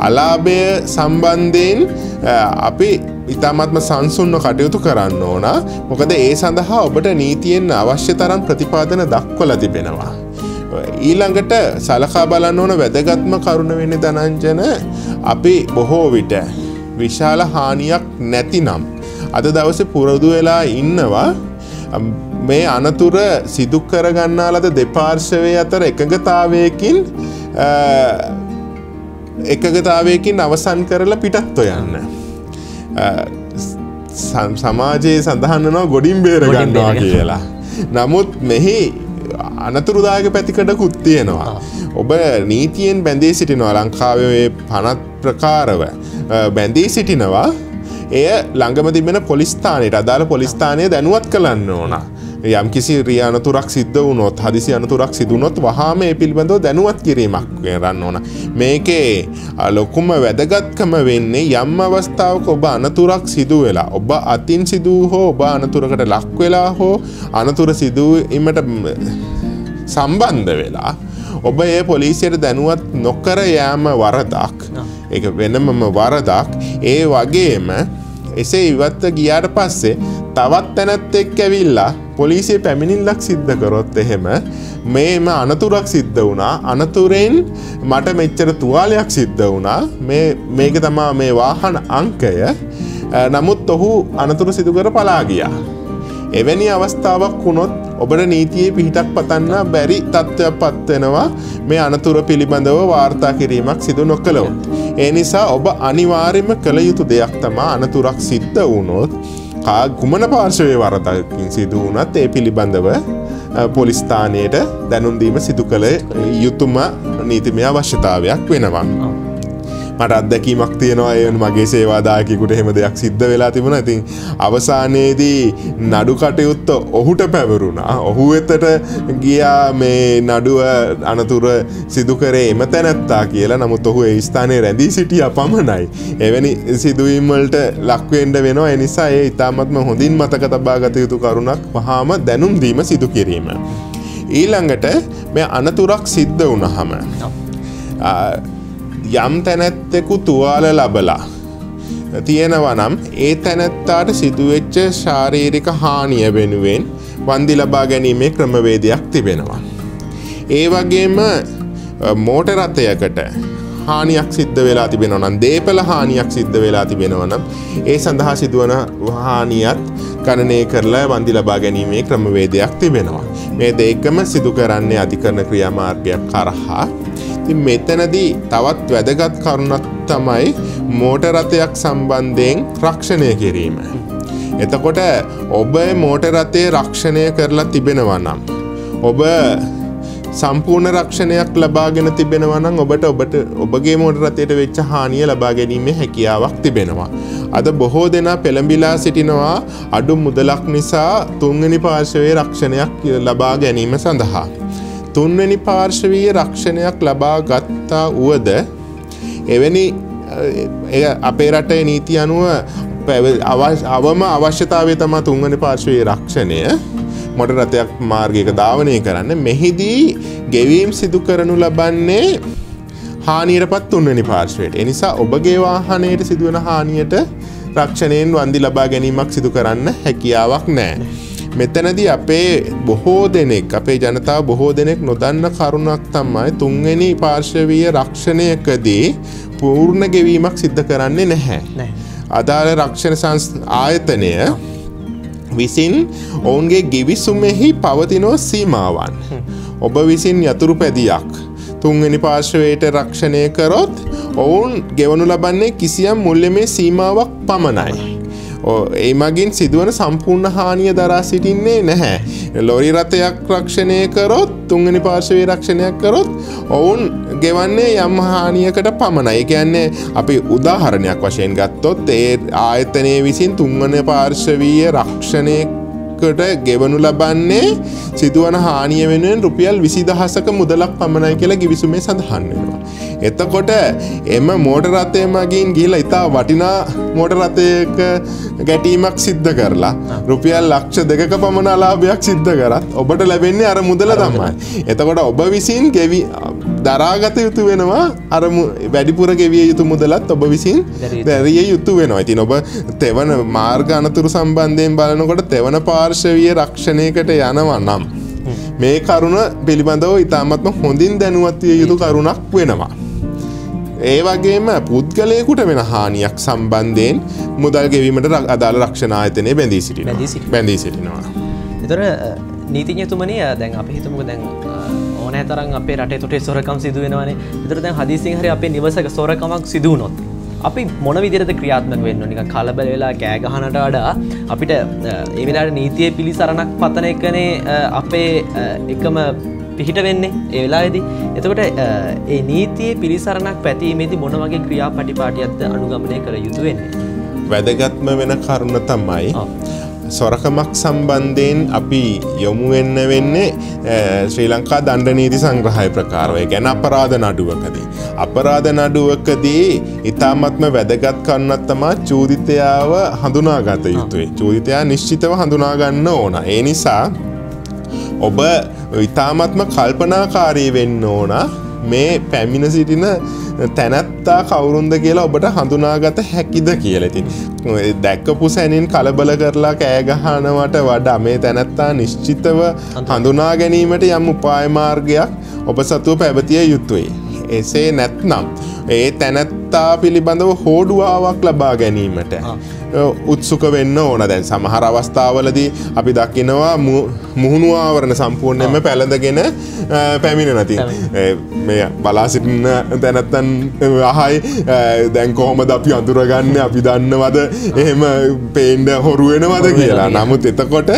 අලාභය සම්බන්ධයෙන් අපි ඉතාමත්ම සංසුන්ව කටයුතු කරන්න ඕන. මොකද ඒ සඳහා ඔබට නීතියෙන් අවශ්‍ය තරම් ප්‍රතිපාදන දක්වලා තිබෙනවා. ඊළඟට සලකා බලන්න ඕන වැදගත්ම කරුණ වෙන්නේ ධනංජන, අපි බොහෝ විට විශාල හානියක් නැතිනම් අද දවසේ පුරුදු වෙලා ඉන්නවා මේ අනතුර සිදු කරගන්නා ලද දෙපාර්ශවයේ අතර එකගතාවයකින් අවසන් කරලා පිටත් යන්න. සමාජයේ සඳහන් වෙනවා ගොඩින් බේර ගන්නවා කියලා. නමුත් මෙහි අනතුරුදායක පැතිකඩකුත් තියෙනවා. ඔබ නීතියෙන් බැඳී සිටිනවා. ලංකාවේ පනත් ප්‍රකාරව බැඳී සිටිනවා. එය ළඟම තිබෙන පොලිස් ස්ථානයට, අදාළ පොලිස් ස්ථානය දැනුවත් කරන්න ඕන. යම්කිසි අනතුරක් සිද්ධ වුණොත්, හදිසි අනතුරක් සිදු වුණොත් වහාම ඒ පිළිබඳව දැනුවත් කිරීමක් කරන්න ඕන. මේකේ ලොකුම වැදගත්කම වෙන්නේ යම් අවස්ථාවක ඔබ අනතුරක් සිදු වෙලා, ඔබ අතින් සිදු හෝ ඔබ අනතුරකට ලක් වෙලා හෝ අනතුර සිදුවීමට සම්බන්ධ වෙලා ඔබ ඒ පොලිසියට දැනුවත් නොකර යෑම වරදක්. ඒක වෙනමම වරදක්. ඒ වගේම එසේ ඉවත්ව ගියාට පස්සේ තවත් තැනැත්තෙක් ඇවිල්ලා පොලිසිය පැමිණිල්ලක් සිද්ධ කරොත් එහෙම මේම අනතුරක් සිද්ධ වුණා, අනතුරෙන් මට මෙච්චර තුවාලයක් සිද්ධ වුණා, මේක තමා මේ වාහන අංකය, නමුත් ඔහු අනතුර සිදු කර පලා ගියා. එවැනි අවස්ථාවක් වුණොත් ඔබට නීතියේ පිහිටක් පතන්න බැරි තත්ත්වයක් පත් වෙනවා මේ අනතුර පිළිබඳව වාර්තා කිරීමක් සිදු නොකළොත්. ඒ නිසා ඔබ අනිවාර්යයෙන්ම කළ යුතු දෙයක් තමයි අනතුරක් සිද්ධ වුණොත් කුමන පාර්ශවයේ වරදකින් සිදු වුණත් ඒ පිළිබඳව පොලිස් ස්ථානයට දැනුම් දීම සිදු කළ යුතුම නීතිමය අවශ්‍යතාවයක් වෙනවා. මට අත්දැකීමක් තියෙනවා ඒ මගේ සේවාදායකයෙකුට එහෙම දෙයක් සිද්ධ වෙලා තිබුණා. ඉතින් අවසානයේදී නඩු කටයුත්ත ඔහුට පැවරුණා. ඔහු වෙතට ගියා මේ නඩුව අනතුර සිදු කරේ එම තැනැත්තා කියලා. නමුත් ඔහු ඒ ස්ථානයේ රැඳී සිටියා පමණයි. එවැනි සිදුවීම් වලට ලක් වෙන්න වෙනවා. ඒ නිසා ඒ ඉතාමත්ම හොඳින් මතක තබා ගත යුතු කරුණක් වහාම දැනුම් දීම සිදු කිරීම. ඊළඟට මේ අනතුරක් සිද්ධ වුණාම යම් තැනැත්තෙකු තුවාල ලබලා තියෙනවා නම් ඒ තැනැත්තාට සිදුවෙච්ච ශාරීරික හානිය වෙනුවෙන් වන්දි ලබා ගැනීමේ ක්‍රමවේදයක් තිබෙනවා. ඒ වගේම මෝටර රථයකට හානියක් සිද්ධ වෙලා තිබෙනවා නම්, දේපල හානියක් සිද්ධ වෙලා තිබෙනවා නම් ඒ සඳහා සිදුවන හානියත් ගණනය කරලා වන්දි ලබා ගැනීමේ ක්‍රමවේදයක් තිබෙනවා. මේ දෙකම සිදු කරන්නේ අධිකරණ ක්‍රියාමාර්ගයක් කරහා. ඉතින් මෙතනදී තවත් වැදගත් කරුණක් තමයි මෝටර රථයක් සම්බන්ධයෙන් රක්ෂණය කිරීම. එතකොට ඔබ මෝටර රථය රක්ෂණය කරලා තිබෙනවා නම්, ඔබ සම්පූර්ණ රක්ෂණයක් ලබාගෙන තිබෙනවා නම් ඔබගේ මෝටර රථයට වෙච්ච හානිය ලබා ගැනීමේ හැකියාවක් තිබෙනවා. අද බොහෝ දෙනා පෙළඹිලා සිටිනවා අඩු මුදලක් නිසා තුන්වෙනි පාර්ශවයේ රක්ෂණයක් ලබා ගැනීම සඳහා. තුන්වෙනි පාර්ශවීය රක්ෂණයක් ලබා ගත්තා වුවද එවැනි අපේ රටේ නීති අනුව අවම අවශ්‍යතාවය තමයි තුන්වෙනි පාර්ශවීය රක්ෂණය මොටර රථයක් මාර්ගයක ධාවනය කරන්න. මෙහිදී ගෙවීම් සිදු කරනු ලබන්නේ හානියටපත් තුන්වෙනි පාර්ශවයට. ඒ නිසා ඔබගේ වාහනයට සිදුවන හානියට රක්ෂණයෙන් වන්දි ලබා ගැනීමක් සිදු කරන්න හැකියාවක් නැහැ. මෙතනදී අපේ ජනතාව බොහෝ දෙනෙක් නොදන්න කරුණක් තමයි තුන්වෙනි පාර්ශවීය රක්ෂණයකදී පූර්ණ ගෙවීමක් සිද්ධ කරන්නේ නැහැ. අදාළ රක්ෂණ ආයතනය විසින් ඔවුන්ගේ ගිවිසුමෙහි පවතිනෝ සීමාවන්. ඔබ විසින් යතුරු පැදියක් තුන්වෙනි පාර්ශවයට රක්ෂණය කරොත් ඔවුන් ගෙවනු ලබන්නේ කිසියම් මුල්‍යමය සීමාවක් පමණයි. ඒ මගින් සිදුවන සම්පූර්ණ හානිය දරා සිටින්නේ නැහැ. ලොරි රථයක් රක්ෂණය කරොත්, තුන්වෙනි පාර්ශවයේ රක්ෂණයක් කරොත් ඔවුන් ගෙවන්නේ යම් හානියකට පමණයි. ඒ කියන්නේ අපි උදාහරණයක් වශයෙන් ගත්තොත් ඒ ආයතනයේ විසින් තුන්වෙනි පාර්ශවීය රක්ෂණයකට ගෙවනු ලබන්නේ සිදුවන හානිය වෙනුවෙන් රුපියල් 20,000ක මුදලක් පමණයි කියලා ගිවිසුමේ සඳහන් වෙනවා. එතකොට එම මෝටර රථය මගින් ගිහිල්ලා ඉතා වටිනා මෝටර රථයක ගැටීමක් සිද්ධ කරලා රුපියල් ලක්ෂ 2ක පමණ ලාභයක් සිද්ධ කරත් ඔබට ලැබෙන්නේ අර මුදල තමයි. එතකොට ඔබ විසින් දරාගත යුතු වෙනවා අර වැඩිපුර ගෙවිය යුතු මුදලත් ඔබ විසින් දැරිය යුතු වෙනවා. ඉතින් ඔබ තෙවන මාර්ග අනතුරු සම්බන්ධයෙන් බලනකොට තෙවන පාර්ශවීය රක්ෂණයකට යනවා නම් මේ කරුණ පිළිබඳව ඉතාමත්ම හොඳින් දැනුවත් විය යුතු කරුණක් වෙනවා. ඒ වගේම පුද්ගලයෙකුට වෙන හානියක් සම්බන්ධයෙන් මුදල් ගෙවීමට අදාළ රක්ෂණ ආයතනයේ බැඳී සිටිනවා.
ඒතර නීතිඥතුමනි දැන් අපි හිතමුකෝ දැන් ඕනෑ තරම් අපේ රටේ තොටේ සොරකම් සිදු වෙනවානේ. ඒතර දැන් හදිසියෙන් හරි අපේ නිවසක සොරකමක් සිදු වුණොත් අපි මොන විදිහටද ක්‍රියාත්මක වෙන්න ඕන? නිකන් කලබල වෙලා කෑ ගහනට වඩා අපිට ඒ වෙලාවට නීතියේ පිළිසරණක් පතන එකනේ අපේ එකම පිහිට වෙන්නේ ඒ වෙලාවේදී. එතකොට ඒ නීතියේ පිළිසරණක් පැතීමේදී මොන වගේ ක්‍රියාපටිපාටියක්ද අනුගමනය කළ යුතු වෙන්නේ?
වැදගත්ම වෙන කරුණ තමයි සොරකමක් සම්බන්ධයෙන් අපි යොමු වෙන්නේ ශ්‍රී ලංකා දණ්ඩ නීති සංග්‍රහය ප්‍රකාරව. ඒ කියන්නේ අපරාධ නඩුවකදී. අපරාධ නඩුවකදී ඊ타ත්ම වැදගත් කරුණක් තමයි චූදිතයාව හඳුනාගත යුතුයි. චූදිතයා නිශ්චිතව හඳුනා ගන්න ඕන. ඒ නිසා ඔබ ඊ타ත්ම කල්පනාකාරී වෙන්න ඕන. මේ පැමිණ සිටින තැනැත්තා කවුරුන්ද කියලා ඔබට හඳුනාගත හැකිද කියලා. ඉතින් දැක්කපු සැනින් කලබල කරලා කෑ ගහනවට වඩා මේ තැනැත්තා නිශ්චිතව හඳුනා ගැනීමට යම් උපාය මාර්ගයක් ඔබ සතුව පැවතිය යුතුයි. එසේ නැත්නම් ඒ තැනැත්තා පිළිබඳව හෝඩුවාවක් ලබා ගැනීමට උත්සුක වෙන්න ඕන. දැන් සමහර අවස්ථාවලදී අපි දකිනවා මුහුණු ආවරණ සම්පූර්ණයෙන්ම පැලඳගෙන පැමිණෙන. මේ බලා සිටින තැනැත්තන් අහයි දැන් කොහොමද අපි අඳුරගන්නේ, අපි දන්නවද එහෙම පේන්න හොරු වෙනවද කියලා. නමුත් එතකොට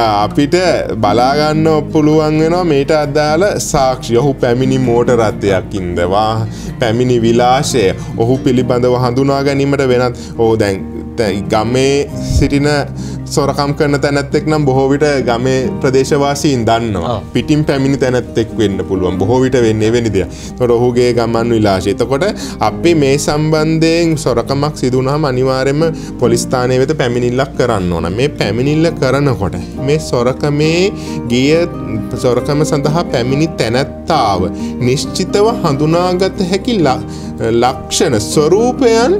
අපිට බලා ගන්න පුළුවන් වෙනවා මේට අදාළ සාක්ෂි. ඔහු පැමිණි මෝටර රථයක් ඉඳවා පැමිණි විලාශය ඔහු පිළිබඳව හඳුනා ගැනීමට වෙනත් දැන් ගමේ සිටින සොරකම් කරන තැනැත්තෙක් නම් බොහෝ විට ගමේ ප්‍රදේශවාසීන් දන්නවා. පිටින් පැමිණි තැනැත්තෙක් වෙන්න පුළුවන්. බොහෝ විට වෙන්නේ එවැනි දෙයක්. ඒතකොට ඔහුගේ ගමන් විලාශය. එතකොට අපි මේ සම්බන්ධයෙන් සොරකමක් සිදු වුණාම අනිවාර්යයෙන්ම පොලිස් ස්ථානයේ වෙත පැමිණිල්ලක් කරන්න ඕන. මේ පැමිණිල්ල කරනකොට මේ සොරකම සඳහා පැමිණි තැනැත්තාව නිශ්චිතව හඳුනාගත හැකි ලක්ෂණ ස්වරූපයන්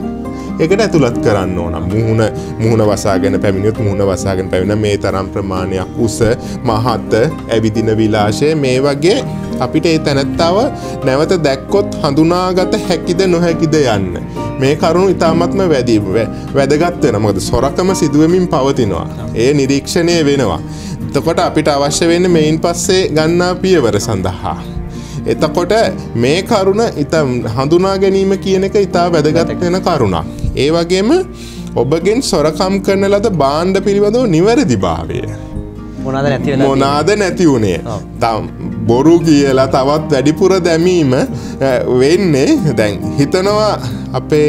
එකට ඇතුළත් කරන්න ඕන. මුහුණ වසාගෙන පැමිණියොත් මුහුණ වසාගෙන පැමිණ මේ තරම් ප්‍රමාණයක් උස මහත ඇවිදින විලාශය මේ වගේ අපිට ඒ තැනැත්තාව නැවත දැක්කොත් හඳුනාගත හැකිද නොහැකිද යන්න. මේ කරුණු ඉතාමත්ම වැදගත් වෙනවා. මොකද සොරකම සිදුවෙමින් පවතිනවා. ඒ නිරීක්ෂණය වෙනවා. එතකොට අපිට අවශ්‍ය වෙන්නේ මේන් පස්සේ ගන්නා පියවර සඳහා. එතකොට මේ කරුණ හඳුනා ගැනීම කියන එක ඉතා වැදගත් වෙන කරුණක්. ඒ වගේම ඔබගෙන් සොරකම් කරන ලද භාණ්ඩ පිළිබඳව නිවැරදිභාවය මොනාද නැති වුණේ. බොරු කියලා තවත් වැඩිපුර දැමීම වෙන්නේ දැන් හිතනවා අපේ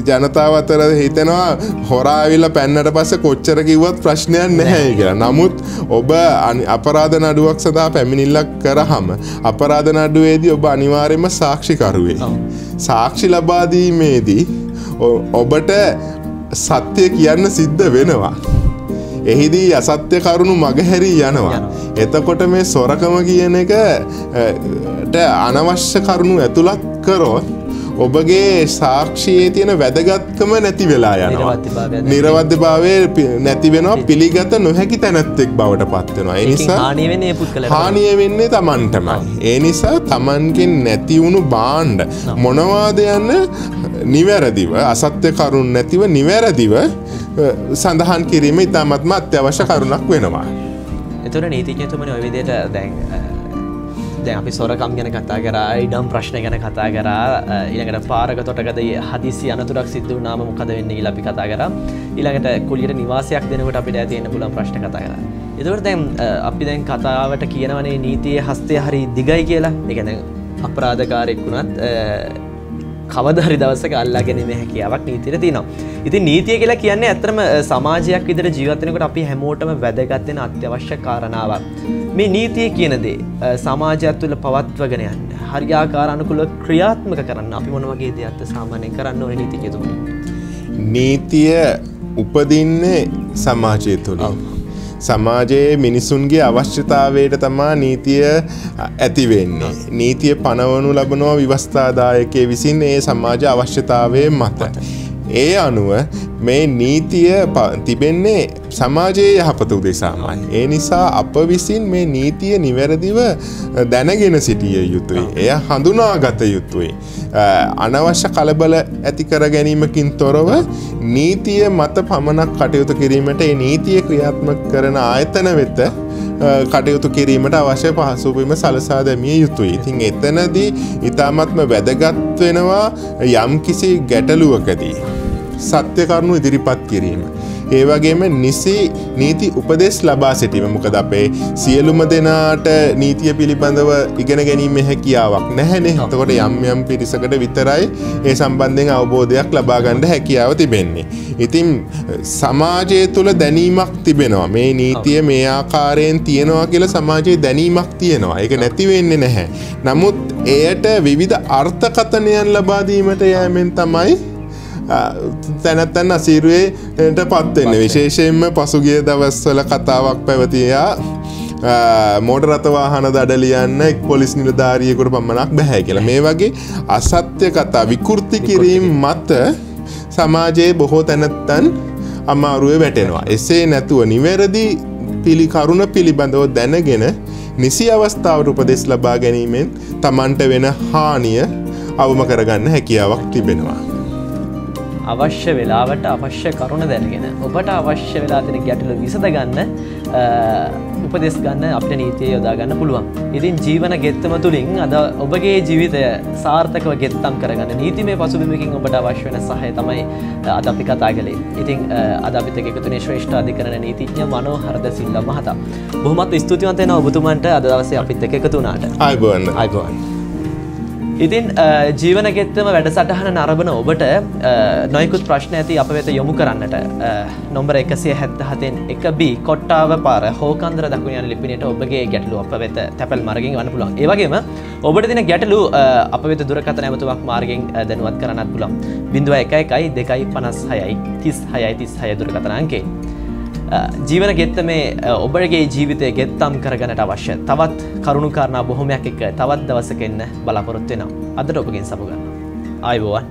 ජනතාව අතර හිතනවා හොරා ඇවිල්ලා පැන්නට පස්සේ කොච්චර කිව්වත් ප්‍රශ්නයක් නැහැ කියලා. නමුත් ඔබ අපරාධ නඩුවක් සඳහා පැමිණිල්ලක් කරාම අපරාධ නඩුවේදී ඔබ අනිවාර්යයෙන්ම සාක්ෂිකරුවෙක්. සාක්ෂි ලබා දීමේදී ඔබට සත්‍ය කියන්න සිද්ධ වෙනවා. එහිදී අසත්‍ය කරුණු මගහැරී යනවා. එතකොට මේ සොරකම කියන එකට අනවශ්‍ය කරුණු ඇතුළත් කරොත් ඔබගේ සාක්ෂියේ තියෙන වැදගත්කම නැති වෙලා යනවා. නිර්වද්‍යභාවය නැති වෙනවා. පිළිගත නොහැකි තැනැත්තෙක් බවට පත් වෙනවා. ඒ නිසා හානිය වෙන්නේ Tamanටමයි. ඒ නිසා Tamanගෙන් නැති වුණු භාණ්ඩ මොනවාද යන්න නිවැරදිව අසත්‍ය කරුණු නැතිව නිවැරදිව සඳහන් කිරීම ඉතාමත්ම අත්‍යවශ්‍ය කරුණක් වෙනවා.
එතකොට නීතිඥතුමනි ඔය විදිහට දැන් අපි සොරකම් ගැන කතා කරා, ඉඩම් ප්‍රශ්න ගැන කතා කරා, ඊළඟට පාරක තොටකද හදිසි අනතුරක් සිද්ධ වුණාම මොකද වෙන්නේ කියලා අපි කතා කරා. ඊළඟට කුලියට නිවාසයක් දෙනකොට අපිට ඇති වෙන්න පුළුවන් ප්‍රශ්න කතා කරා. ඒතකොට දැන් අපි දැන් කතාවට කියනවනේ නීතියේ හස්තය හරි දිගයි කියලා. ඒ කියන්නේ අපරාධකාරයෙක් වුණත් කවදා හරි දවසක අල්ලා ගැනීමේ හැකියාවක් නීතියට තියෙනවා. ඉතින් නීතිය කියලා කියන්නේ ඇත්තටම සමාජයක් විදිහට ජීවත් වෙනකොට අපි හැමෝටම වැදගත් වෙන අත්‍යවශ්‍ය කාරණාවක්. මේ නීතිය කියන දේ සමාජයත් තුළ පවත්වගෙන යන්න හරියාකාර අනුකූල ක්‍රියාත්මක කරන්න අපි මොන වගේ දේක්ද සාමාන්‍යයෙන් කරන්න ඕනේ නීතිඥතුමනි?
නීතිය උපදින්නේ සමාජය තුළ. සමාජයේ මිනිසුන්ගේ අවශ්‍යතාවයට තමා නීතිය ඇති වෙන්නේ. නීතිය පනවනු ලබනවා ව්‍යවස්ථාදායකයෙකු විසින් ඒ සමාජ අවශ්‍යතාවයේ මත. ඒ අනුව මේ නීතිය තිබෙන්නේ සමාජයේ යහපත උදෙසාමයි. ඒ නිසා අප විසින් මේ නීතිය නිවැරදිව දැනගෙන සිටිය යුතුයි. එය හඳුනාගත යුතුයි. අනවශ්‍ය කලබල ඇති කර ගැනීමකින් තොරව නීතිය මත පමණක් කටයුතු කිරීමට ඒ නීතිය ක්‍රියාත්මක කරන ආයතන වෙත කටයුතු කිරීමට අවශ්‍ය පහසුවීම සලසා දැමිය යුතුයි. ඉතින් එතනදී ඊටාත්ම වැදගත් වෙනවා යම්කිසි ගැටලුවකදී සත්‍ය කරුණු ඉදිරිපත් කිරීම. ඒ වගේම නිසි නීති උපදෙස් ලබා සිටීම. මොකද අපේ සියලුම දෙනාට නීතිය පිළිබඳව ඉගෙන ගැනීමේ හැකියාවක් නැහැනේ. එතකොට යම් පිරිසකට විතරයි ඒ සම්බන්ධයෙන් අවබෝධයක් ලබා ගන්න හැකියාව තිබෙන්නේ. ඉතින් සමාජය තුළ දැනීමක් තිබෙනවා. මේ නීතිය මේ ආකාරයෙන් තියෙනවා කියලා සමාජයේ දැනීමක් තියෙනවා. ඒක නැති වෙන්නේ නැහැ. නමුත් එයට විවිධ අර්ථකථනයන් ලබා දීමට යෑමෙන් තමයි තැනැත්තන් අසීරුවේට පත්වෙන්නේ. විශේෂයෙන්ම පසුගිය දවස්වල කතාවක් පැවතියා මෝටර් රථ වාහන දඩ ලියන්න එක් පොලිස් නිලධාරියෙකුට පමණක් බෑ කියලා. මේ වගේ අසත්‍ය කතා විකෘති කිරීම මත සමාජයේ බොහෝ තැනැත්තන් අමාරුවේ වැටෙනවා. එසේ නැතුව නිවැරදි කරුණ පිළිබඳව දැනගෙන නිසි අවස්ථාවට උපදෙස් ලබා ගැනීමෙන් Tamanට වෙන හානිය අවම කරගන්න හැකියාවක් තිබෙනවා.
අවශ්‍ය වෙලාවට අවශ්‍ය කරුණ දැනගෙන ඔබට අවශ්‍ය වෙලා තියෙන ගැටලු විසඳ ගන්න උපදෙස් ගන්න අපේ නීතිය යොදා ගන්න පුළුවන්. ඉතින් ජීවන ගෙත්තම තුලින් අද ඔබගේ ජීවිතය සාර්ථකව ගෙත්තම් කරගන්න නීතිමය පසුබිමකින් ඔබට අවශ්‍ය වෙන සහාය තමයි අද අපි කතා කළේ. ඉතින් අද අපිත් එක්ක එකතුනේ ශ්‍රේෂ්ඨ අධිකරණ නීතිඥ මනෝහර ද සිල්වා මහතා. බොහොමත් ස්තුතිවන්ත වෙනවා ඔබතුමන්ට අද දවසේ අපිත් එක්ක එකතු වුණාට. ආයුබෝවන්. ඉතින් ජීවන ගෙත්තම වැඩසටහන නරඹන ඔබට නොයෙකුත් ප්‍රශ්න ඇති අප වෙත යොමු කරන්නට නම්බර 177න් 1B කොට්ටාව පාර හෝකන්දර දකුණු යන ලිපිණයට ඔබගේ ගැටලු අප වෙත තැපැල් මාර්ගයෙන් ගන්න පුළුවන්. ඒ වගේම ඔබට තියෙන ගැටලු අප වෙත දුරකථන ඇමතුමක් මාර්ගයෙන් දැනුවත් කරන්නත් පුළුවන්. 0112 256 36 දුරකථන අංකේ. ජීවන ගෙත්තමේ ඔබගේ ජීවිතය ගෙත්තම් කරගන්නට අවශ්‍ය තවත් කරුණු කාරණා බොහොමයක් එක්ක තවත් දවසක එන්න බලාපොරොත්තු වෙනවා. අදට ඔබගෙන් සමු ගන්නවා. ආයුබෝවන්.